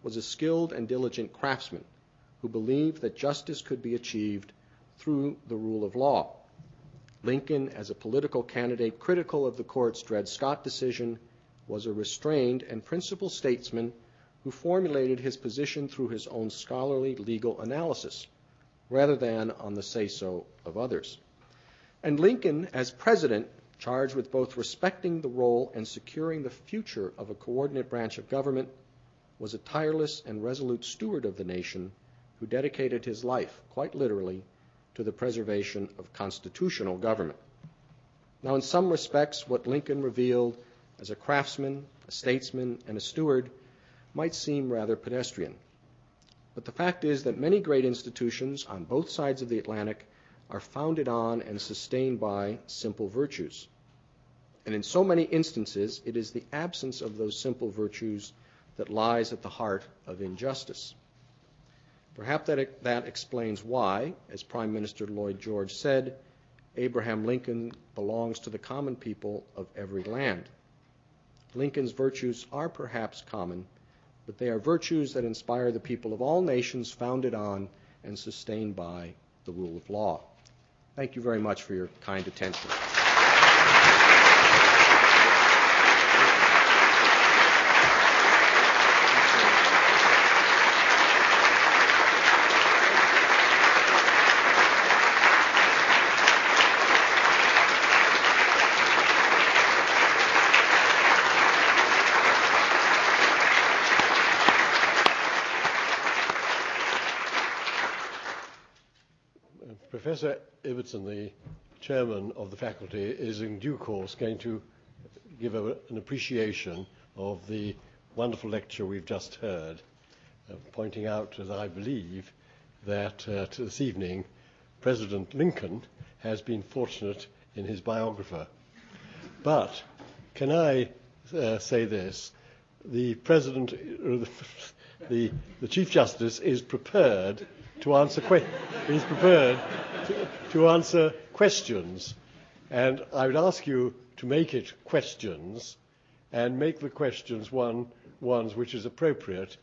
was a skilled and diligent craftsman who believed that justice could be achieved through the rule of law. Lincoln, as a political candidate critical of the court's Dred Scott decision, was a restrained and principled statesman who formulated his position through his own scholarly legal analysis, rather than on the say-so of others. And Lincoln, as president, charged with both respecting the role and securing the future of a coordinate branch of government, was a tireless and resolute steward of the nation who dedicated his life, quite literally, to the preservation of constitutional government. Now, in some respects, what Lincoln revealed as a craftsman, a statesman, and a steward might seem rather pedestrian. But the fact is that many great institutions on both sides of the Atlantic are founded on and sustained by simple virtues. And in so many instances, it is the absence of those simple virtues that lies at the heart of injustice. Perhaps that explains why, as Prime Minister Lloyd George said, Abraham Lincoln belongs to the common people of every land. Lincoln's virtues are perhaps common, but they are virtues that inspire the people of all nations founded on and sustained by the rule of law. Thank you very much for your kind attention. Professor Ibbotson, the chairman of the faculty, is in due course going to give an appreciation of the wonderful lecture we've just heard, pointing out, as I believe, that this evening President Lincoln has been fortunate in his biographer. But can I say this? The President, the Chief Justice is prepared to answer to answer questions, and I would ask you to make it questions, and make the questions ones which is appropriate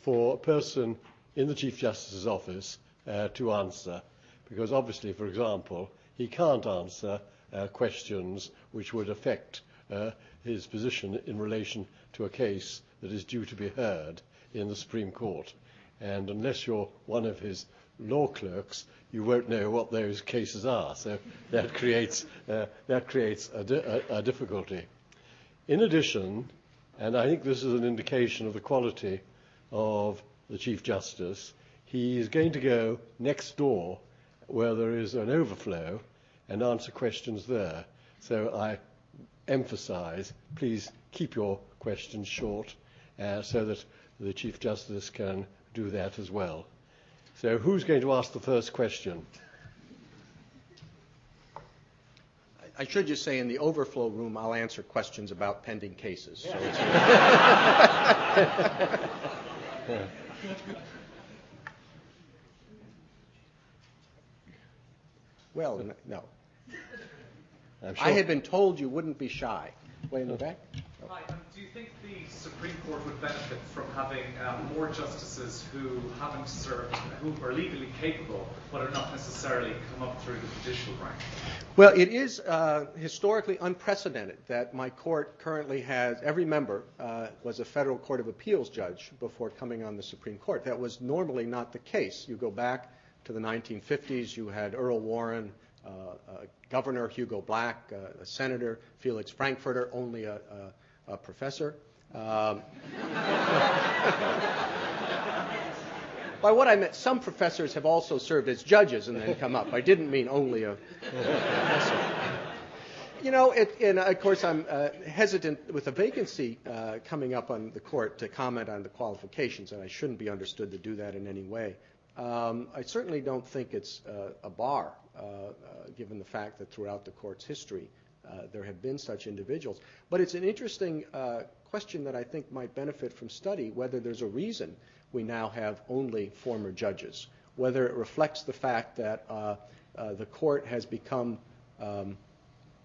for a person in the Chief Justice's office to answer, because obviously, for example, he can't answer questions which would affect his position in relation to a case that is due to be heard in the Supreme Court. And unless you're one of his law clerks, you won't know what those cases are. So that creates a difficulty. In addition, and I think this is an indication of the quality of the Chief Justice, he is going to go next door where there is an overflow and answer questions there. So I emphasize, please keep your questions short so that the Chief Justice can do that as well. So who's going to ask the first question? I should just say in the overflow room, I'll answer questions about pending cases. So it's Well, no. I'm sure. I had been told you wouldn't be shy. Way in the back? Hi. Do you think the Supreme Court would benefit from having more justices who haven't served, who are legally capable, but are not necessarily come up through the judicial rank? Well, it is historically unprecedented that my court currently has, every member was a federal court of appeals judge before coming on the Supreme Court. That was normally not the case. You go back to the 1950s, you had Earl Warren, Governor Hugo Black, a senator, Felix Frankfurter, only a professor. By what I meant, some professors have also served as judges and then come up. I didn't mean only a professor. And of course I'm hesitant with a vacancy coming up on the court to comment on the qualifications, and I shouldn't be understood to do that in any way. I certainly don't think it's a bar, given the fact that throughout the court's history there have been such individuals. But it's an interesting question that I think might benefit from study, whether there's a reason we now have only former judges, whether it reflects the fact that the court has become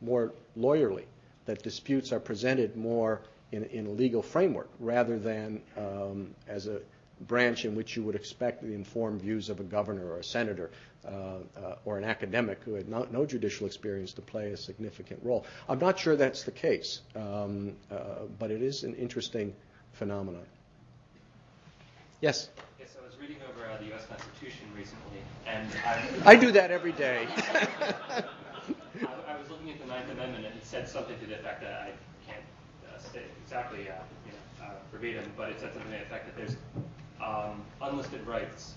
more lawyerly, that disputes are presented more in a legal framework rather than as a branch in which you would expect the informed views of a governor or a senator or an academic who had no judicial experience to play a significant role. I'm not sure that's the case, but it is an interesting phenomenon. Yes? Yes, I was reading over the U.S. Constitution recently, and I do that every day. I was looking at the Ninth Amendment, and it said something to the effect that I can't say exactly verbatim, but it said something to the effect that there's unlisted rights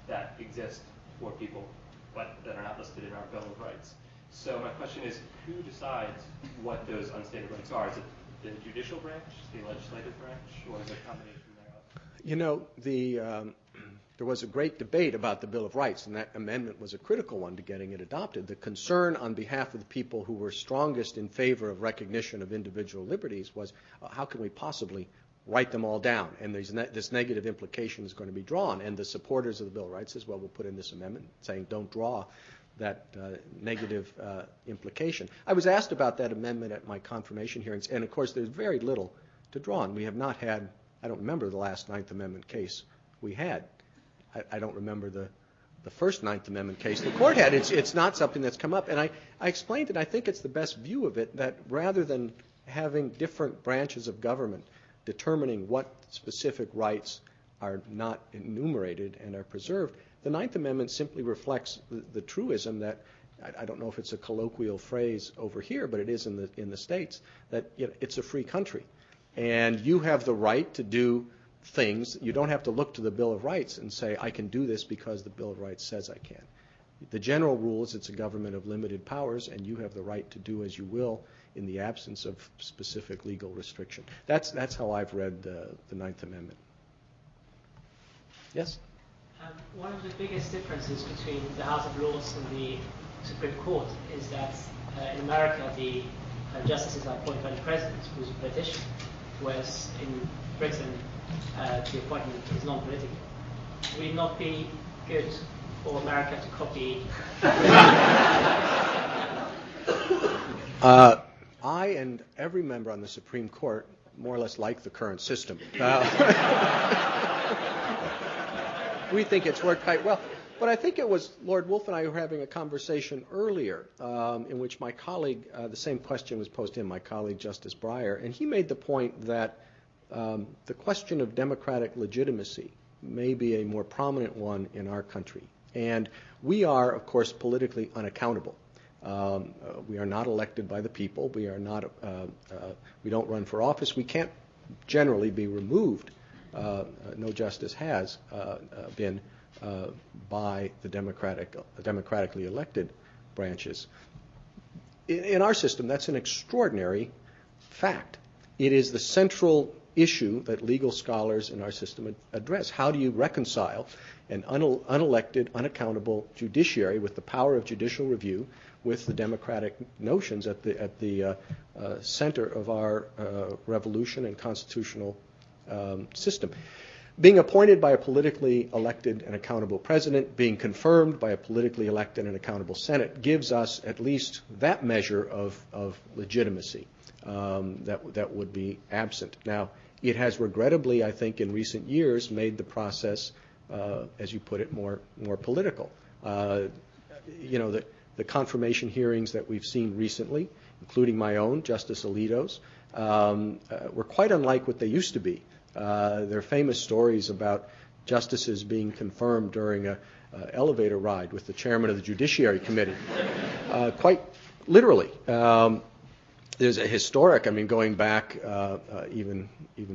that exist for people, but that are not listed in our Bill of Rights. So my question is, who decides what those unstated rights are? Is it the judicial branch, the legislative branch, or is it a combination thereof? There was a great debate about the Bill of Rights, and that amendment was a critical one to getting it adopted. The concern on behalf of the people who were strongest in favor of recognition of individual liberties was, how can we possibly write them all down? And this negative implication is going to be drawn. And the supporters of the Bill of Rights says, well, we'll put in this amendment saying don't draw that negative implication. I was asked about that amendment at my confirmation hearings, and of course there's very little to draw on. We have not had, I don't remember the last Ninth Amendment case we had. I don't remember the first Ninth Amendment case the court had. It's not something that's come up. And I explained it. I think it's the best view of it, that rather than having different branches of government determining what specific rights are not enumerated and are preserved, the Ninth Amendment simply reflects the truism that, I don't know if it's a colloquial phrase over here, but it is in the States, that it's a free country. And you have the right to do things. You don't have to look to the Bill of Rights and say, I can do this because the Bill of Rights says I can. The general rule is it's a government of limited powers, and you have the right to do as you will in the absence of specific legal restriction. That's how I've read the Ninth Amendment. Yes? One of the biggest differences between the House of Lords and the Supreme Court is that in America the justices are appointed by the President, who's British, whereas in Britain the appointment is non-political. Would it not be good for America to copy? I and every member on the Supreme Court more or less like the current system. We think it's worked quite well. But I think it was Lord Woolf and I were having a conversation earlier in which my colleague, the same question was posed to him, my colleague Justice Breyer, and he made the point that the question of democratic legitimacy may be a more prominent one in our country. And we are, of course, politically unaccountable. We are not elected by the people. We are not. We don't run for office. We can't generally be removed. No justice has been by the democratically elected branches. In our system, that's an extraordinary fact. It is the central issue that legal scholars in our system address. How do you reconcile an unelected, unaccountable judiciary with the power of judicial review with the democratic notions at the center of our revolution and constitutional system? Being appointed by a politically elected and accountable president, being confirmed by a politically elected and accountable Senate, gives us at least that measure of legitimacy that would be absent. Now, it has regrettably, I think, in recent years made the process, as you put it, more political. The confirmation hearings that we've seen recently, including my own, Justice Alito's, were quite unlike what they used to be. There are famous stories about justices being confirmed during an elevator ride with the chairman of the Judiciary Committee, quite literally. There's a historic, going back even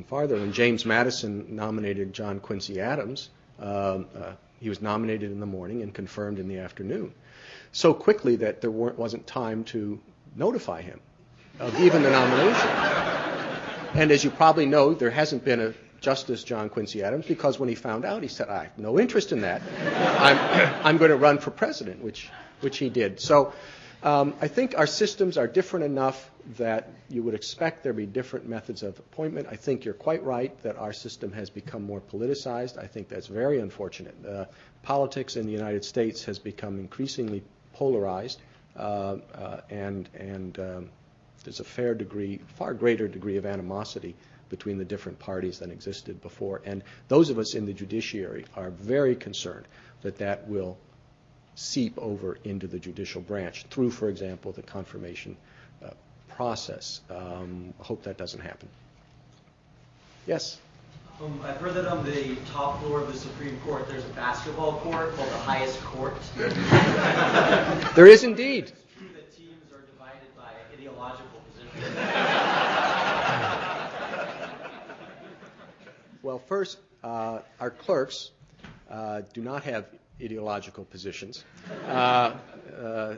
farther, when James Madison nominated John Quincy Adams, he was nominated in the morning and confirmed in the afternoon. So quickly that there wasn't time to notify him of even the nomination. And as you probably know, there hasn't been a Justice John Quincy Adams, because when he found out, he said, I have no interest in that. I'm going to run for president, which he did. So I think our systems are different enough that you would expect there be different methods of appointment. I think you're quite right that our system has become more politicized. I think that's very unfortunate. Politics in the United States has become increasingly polarized, and there's a far greater degree of animosity between the different parties than existed before. And those of us in the judiciary are very concerned that that will seep over into the judicial branch through, for example, the confirmation process. I hope that doesn't happen. Yes? I've heard that on the top floor of the Supreme Court there's a basketball court called the highest court. There is indeed. It's true that teams are divided by ideological positions. Well, first, our clerks do not have ideological positions.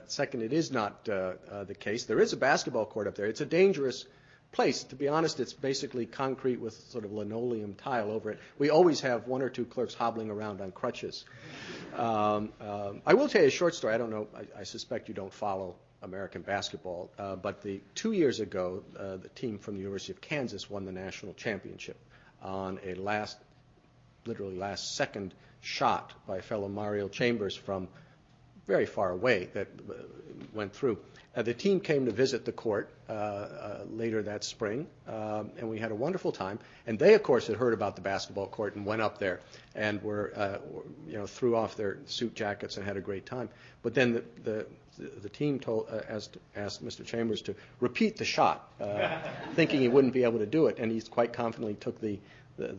Second, it is not the case. There is a basketball court up there. It's a dangerous place. To be honest, it's basically concrete with sort of linoleum tile over it. We always have one or two clerks hobbling around on crutches. I will tell you a short story. I don't know. I suspect you don't follow American basketball, but 2 years ago, the team from the University of Kansas won the national championship on a literally last second shot by fellow Mario Chambers from very far away that went through. The team came to visit the court later that spring, and we had a wonderful time. And they, of course, had heard about the basketball court and went up there and threw off their suit jackets and had a great time. But then the team asked Mr. Chambers to repeat the shot, thinking he wouldn't be able to do it. And he quite confidently took the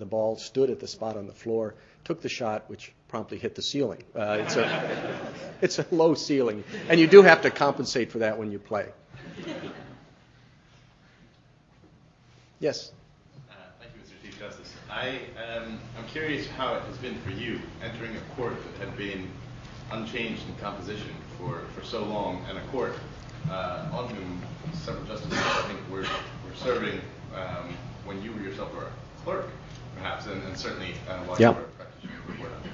ball, stood at the spot on the floor, took the shot, which promptly hit the ceiling. It's a low ceiling, and you do have to compensate for that when you play. Yes? Thank you, Mr. Chief Justice. I'm curious how it has been for you entering a court that had been unchanged in composition for so long, and a court on whom several justices, I think, were serving when you yourself were a clerk, perhaps, and certainly while you were a practitioner before that.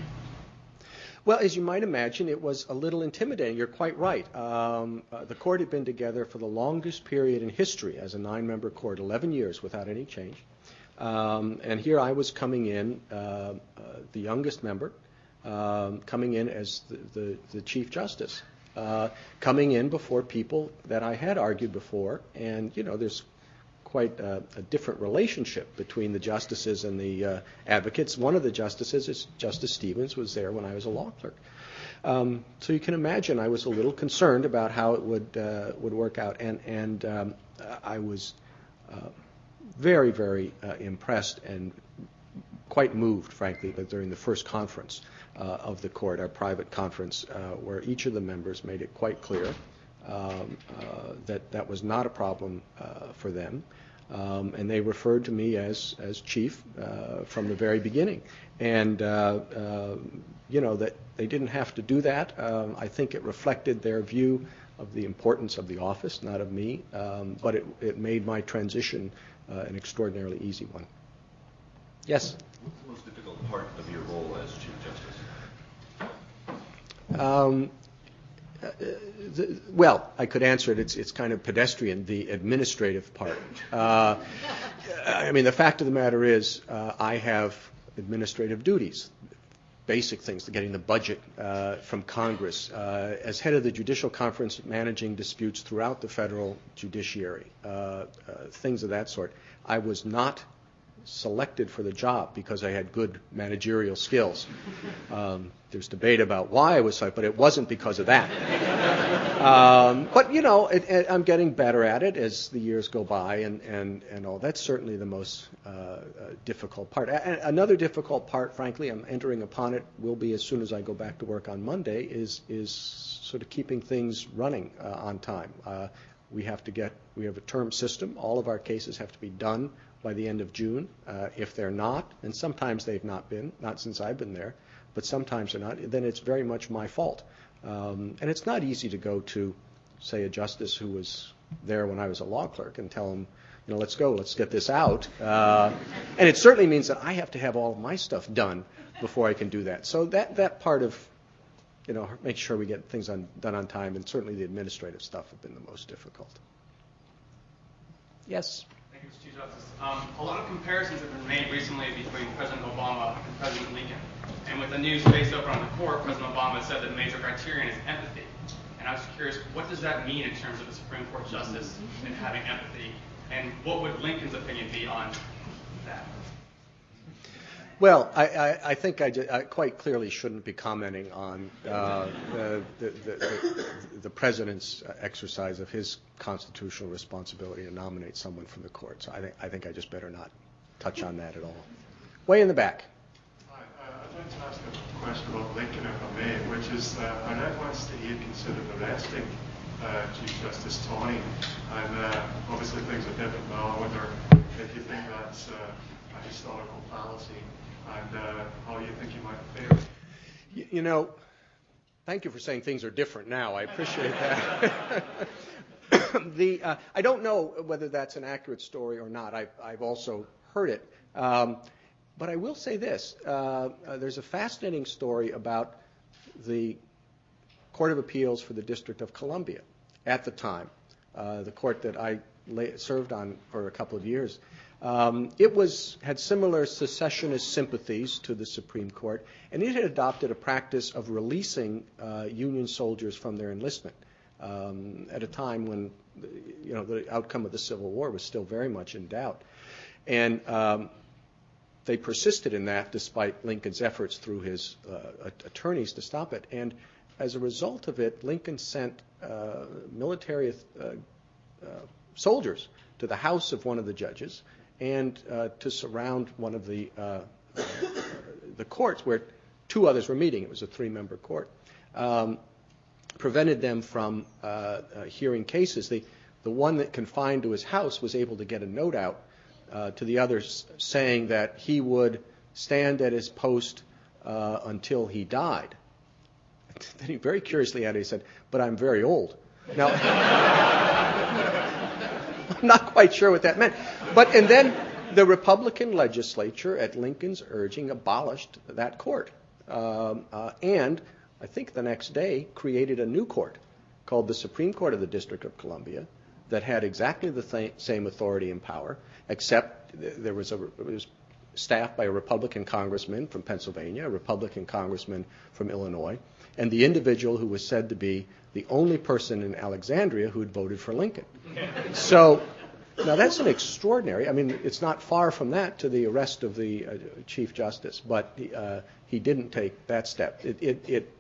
Well, as you might imagine, it was a little intimidating. You're quite right. The court had been together for the longest period in history as a 9-member court, 11 years without any change. And here I was coming in, the youngest member, coming in as the Chief Justice, coming in before people that I had argued before. And, there's quite a different relationship between the justices and the advocates. One of the justices, Justice Stevens, was there when I was a law clerk. So you can imagine I was a little concerned about how it would work out, and I was very, very impressed and quite moved, frankly, that during the first conference of the court, our private conference, where each of the members made it quite clear that was not a problem for them. And they referred to me as chief from the very beginning. And, that they didn't have to do that. I think it reflected their view of the importance of the office, not of me. But it made my transition an extraordinarily easy one. Yes? What's the most difficult part of your role as Chief Justice? Well, I could answer it. It's kind of pedestrian, the administrative part. The fact of the matter is I have administrative duties, basic things, getting the budget from Congress. As head of the Judicial Conference, managing disputes throughout the federal judiciary, things of that sort. I was not selected for the job because I had good managerial skills. There's debate about why I was selected, but it wasn't because of that. But I'm getting better at it as the years go by, and all. That's certainly the most difficult part. Another difficult part, frankly, I'm entering upon it, will be as soon as I go back to work on Monday, is sort of keeping things running on time. We have a term system. All of our cases have to be done by the end of June. If they're not, and sometimes they've not been, not since I've been there, but sometimes they're not, then it's very much my fault. And it's not easy to go to, say, a justice who was there when I was a law clerk and tell them, let's go, let's get this out. And it certainly means that I have to have all of my stuff done before I can do that. So that part of, make sure we get things done on time, and certainly the administrative stuff have been the most difficult. Yes? Thank you, Mr. Chief Justice. A lot of comparisons have been made recently between President Obama and President Lincoln. And with the news based over on the court, President Obama said that the major criterion is empathy. And I was curious, what does that mean in terms of the Supreme Court justice and having empathy? And what would Lincoln's opinion be on that? Well, I think I quite clearly shouldn't be commenting on the president's exercise of his constitutional responsibility to nominate someone from the court. So I think I just better not touch on that at all. Way in the back. I'd like to ask a question about Lincoln, if I may, which is I read once that he had considered arresting Chief Justice Taney, and obviously things are different now. I wonder if you think that's a historical fallacy, and how you think you might fare. Thank you for saying things are different now. I appreciate that. I don't know whether that's an accurate story or not. I've also heard it. But I will say this. There's a fascinating story about the Court of Appeals for the District of Columbia at the time, the court that I served on for a couple of years. It had similar secessionist sympathies to the Supreme Court, and it had adopted a practice of releasing Union soldiers from their enlistment at a time when the outcome of the Civil War was still very much in doubt. And they persisted in that despite Lincoln's efforts through his attorneys to stop it. And as a result of it, Lincoln sent military soldiers to the house of one of the judges and to surround one of the courts where two others were meeting. It was a three-member court. Prevented them from hearing cases. The one that confined to his house was able to get a note out to the others saying that he would stand at his post until he died. Then he very curiously added, he said, "But I'm very old." Now, I'm not quite sure what that meant. And then the Republican legislature, at Lincoln's urging, abolished that court. And I think the next day created a new court called the Supreme Court of the District of Columbia that had exactly the same authority and power, except it was staffed by a Republican congressman from Pennsylvania, a Republican congressman from Illinois, and the individual who was said to be the only person in Alexandria who had voted for Lincoln. So now that's an extraordinary, it's not far from that to the arrest of the Chief Justice, but he didn't take that step. It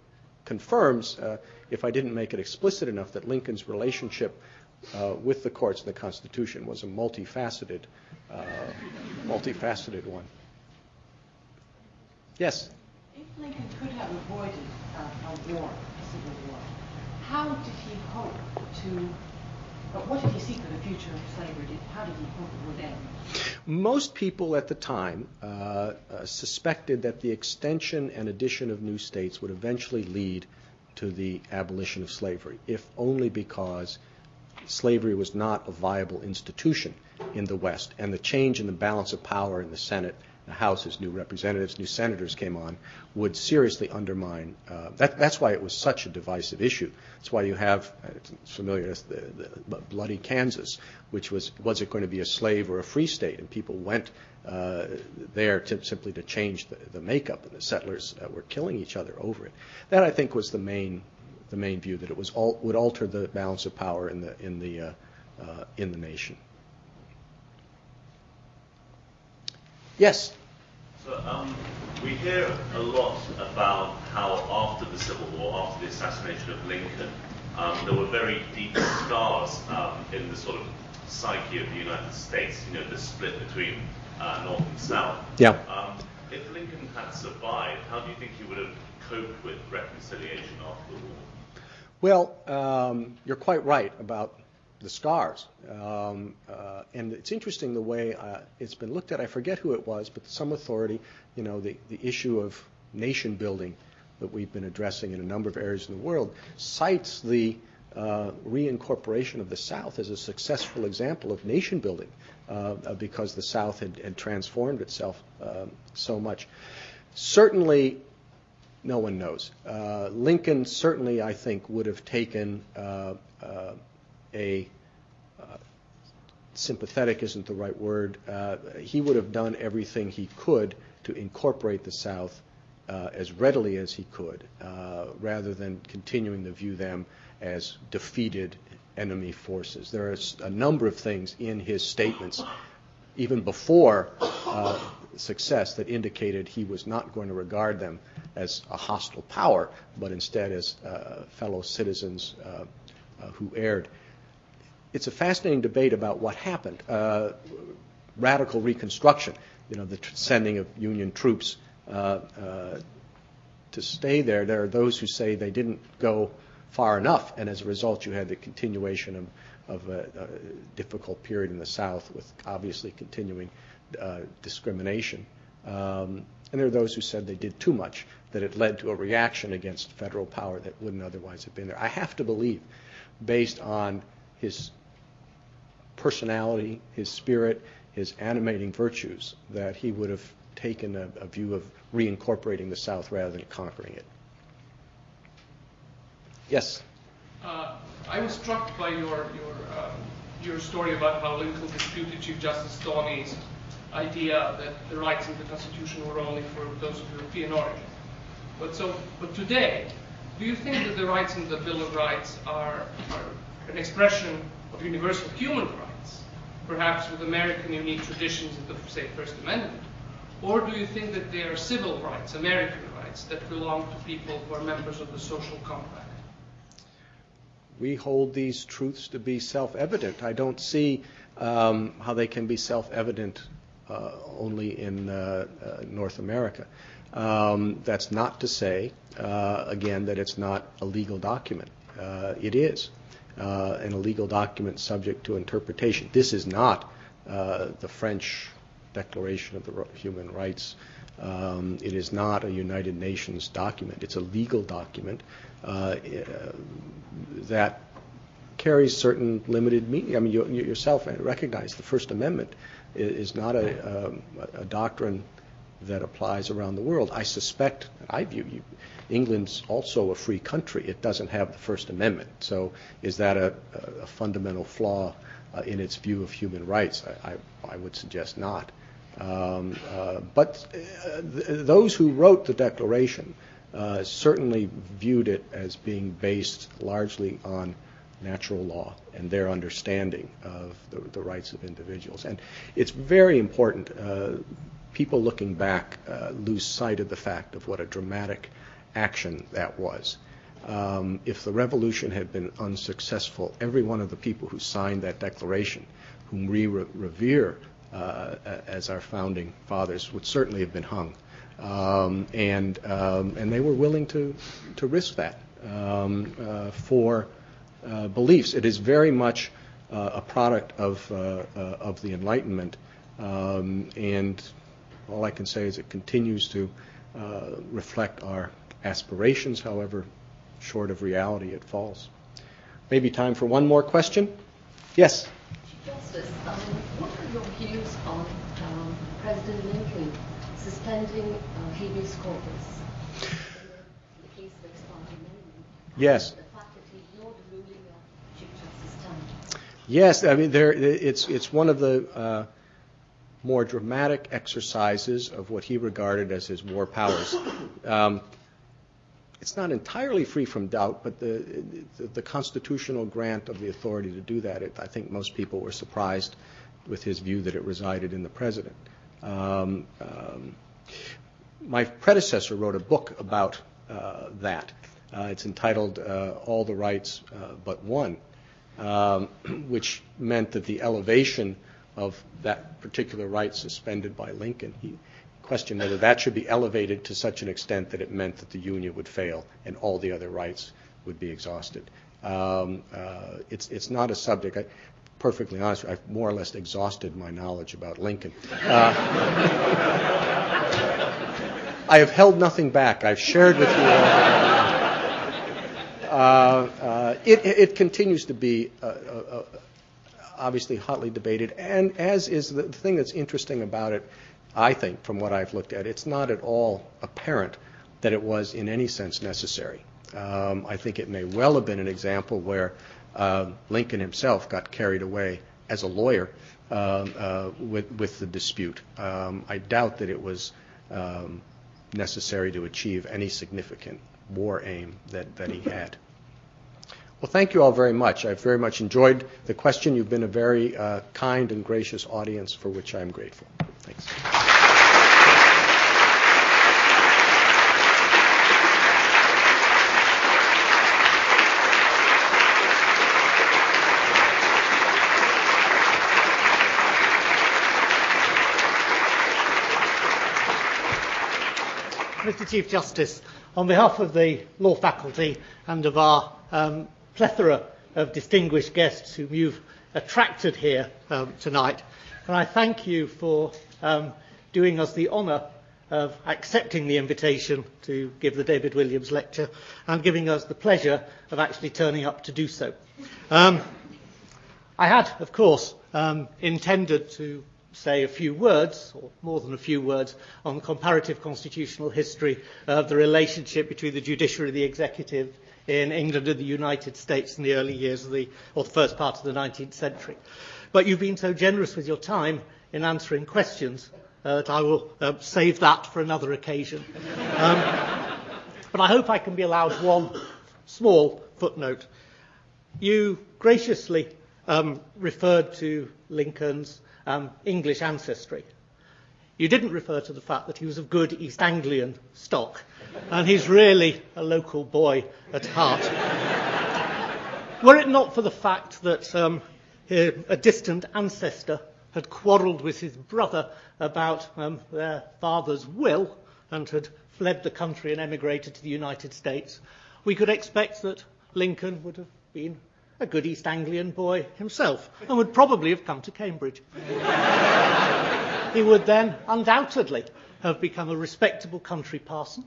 confirms, if I didn't make it explicit enough, that Lincoln's relationship with the courts and the Constitution was a multifaceted one. Yes? If Lincoln could have avoided a war, a civil war, how did he hope what did he see for the future of slavery? How did he hope it would end? Most people at the time suspected that the extension and addition of new states would eventually lead to the abolition of slavery, if only because slavery was not a viable institution in the West, and the change in the balance of power in the Senate, the House, as new representatives, new senators came on, would seriously undermine. That's why it was such a divisive issue. That's why you have, it's familiar as the bloody Kansas, which was it going to be a slave or a free state? And people went there simply to change the makeup, and the settlers were killing each other over it. That, I think, was the main view, that it would alter the balance of power in the nation. Yes? So, we hear a lot about how after the Civil War, after the assassination of Lincoln, there were very deep scars in the sort of psyche of the United States, the split between North and South. Yeah. If Lincoln had survived, how do you think he would have coped with reconciliation after the war? Well, you're quite right about the scars. And it's interesting the way it's been looked at. I forget who it was, but some authority, the issue of nation building that we've been addressing in a number of areas in the world, cites the reincorporation of the South as a successful example of nation building because the South had transformed itself so much. Certainly, no one knows. Lincoln certainly, I think, would have taken sympathetic isn't the right word. He would have done everything he could to incorporate the South as readily as he could, rather than continuing to view them as defeated enemy forces. There are a number of things in his statements, even before success, that indicated he was not going to regard them as a hostile power, but instead as fellow citizens who erred. It's a fascinating debate about what happened. Radical Reconstruction, the sending of Union troops to stay there. There are those who say they didn't go far enough, and as a result you had the continuation of a difficult period in the South with obviously continuing discrimination. And there are those who said they did too much, that it led to a reaction against federal power that wouldn't otherwise have been there. I have to believe, based on his personality, his spirit, his animating virtues, that he would have taken a view of reincorporating the South rather than conquering it. Yes? I was struck by your story about how Lincoln disputed Chief Justice Taney's idea that the rights in the Constitution were only for those of European origin. But today, do you think that the rights in the Bill of Rights are an expression of universal human rights, perhaps with American unique traditions in the, say, First Amendment? Or do you think that they are civil rights, American rights, that belong to people who are members of the social compact? We hold these truths to be self-evident. I don't see how they can be self-evident only in North America. That's not to say, again, that it's not a legal document. It is an illegal document subject to interpretation. This is not the French Declaration of the Human Rights. It is not a United Nations document. It's a legal document that carries certain limited meaning. I mean, you yourself recognize the First Amendment is not a doctrine that applies around the world. I suspect, I view England's also a free country. It doesn't have the First Amendment. So is that a fundamental flaw in its view of human rights? I would suggest not. But those who wrote the Declaration certainly viewed it as being based largely on natural law and their understanding of the rights of individuals. And it's very important. People looking back lose sight of the fact of what a dramatic action that was. If the revolution had been unsuccessful, every one of the people who signed that declaration, whom we revere as our founding fathers, would certainly have been hung. And they were willing to risk that for beliefs. It is very much a product of the Enlightenment, and all I can say is it continues to reflect our aspirations, however short of reality it falls. Maybe time for one more question? Yes? Chief Justice, what are your views on President Lincoln suspending habeas corpus in the case of ex parte amendment? Yes. The fact that he ignored the ruling of Chief Justice Taney. Yes, I mean, it's one of the more dramatic exercises of what he regarded as his war powers. It's not entirely free from doubt, but the constitutional grant of the authority to do that, I think most people were surprised with his view that it resided in the president. My predecessor wrote a book about that. It's entitled All the Rights But One, which meant that the elevation of that particular right suspended by Lincoln, he questioned whether that should be elevated to such an extent that it meant that the Union would fail and all the other rights would be exhausted. It's not a subject. Perfectly honest, I've more or less exhausted my knowledge about Lincoln. I have held nothing back. I've shared with you all. It continues to be obviously hotly debated, and as is the thing that's interesting about it, I think, from what I've looked at, it's not at all apparent that it was in any sense necessary. I think it may well have been an example where Lincoln himself got carried away as a lawyer with the dispute. I doubt that it was necessary to achieve any significant war aim that he had. Well, thank you all very much. I've very much enjoyed the question. You've been a very kind and gracious audience, for which I'm grateful. Thanks. Mr. Chief Justice, on behalf of the law faculty and of our plethora of distinguished guests whom you've attracted here tonight, and I thank you for doing us the honour of accepting the invitation to give the David Williams lecture and giving us the pleasure of actually turning up to do so. I had, of course, intended to say a few words, or more than a few words, on comparative constitutional history of the relationship between the judiciary and the executive in England and the United States in the early years of the first part of the 19th century. But you've been so generous with your time in answering questions that I will save that for another occasion. But I hope I can be allowed one small footnote. You graciously referred to Lincoln's English ancestry. You didn't refer to the fact that he was of good East Anglian stock, and he's really a local boy at heart. Were it not for the fact that a distant ancestor had quarrelled with his brother about their father's will and had fled the country and emigrated to the United States, we could expect that Lincoln would have been a good East Anglian boy himself, and would probably have come to Cambridge. He would then undoubtedly have become a respectable country parson.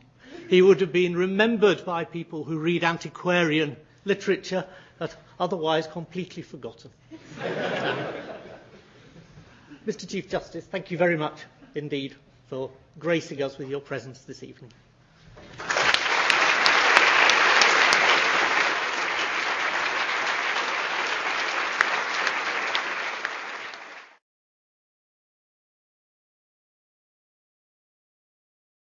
He would have been remembered by people who read antiquarian literature, but otherwise completely forgotten. Mr. Chief Justice, thank you very much indeed for gracing us with your presence this evening.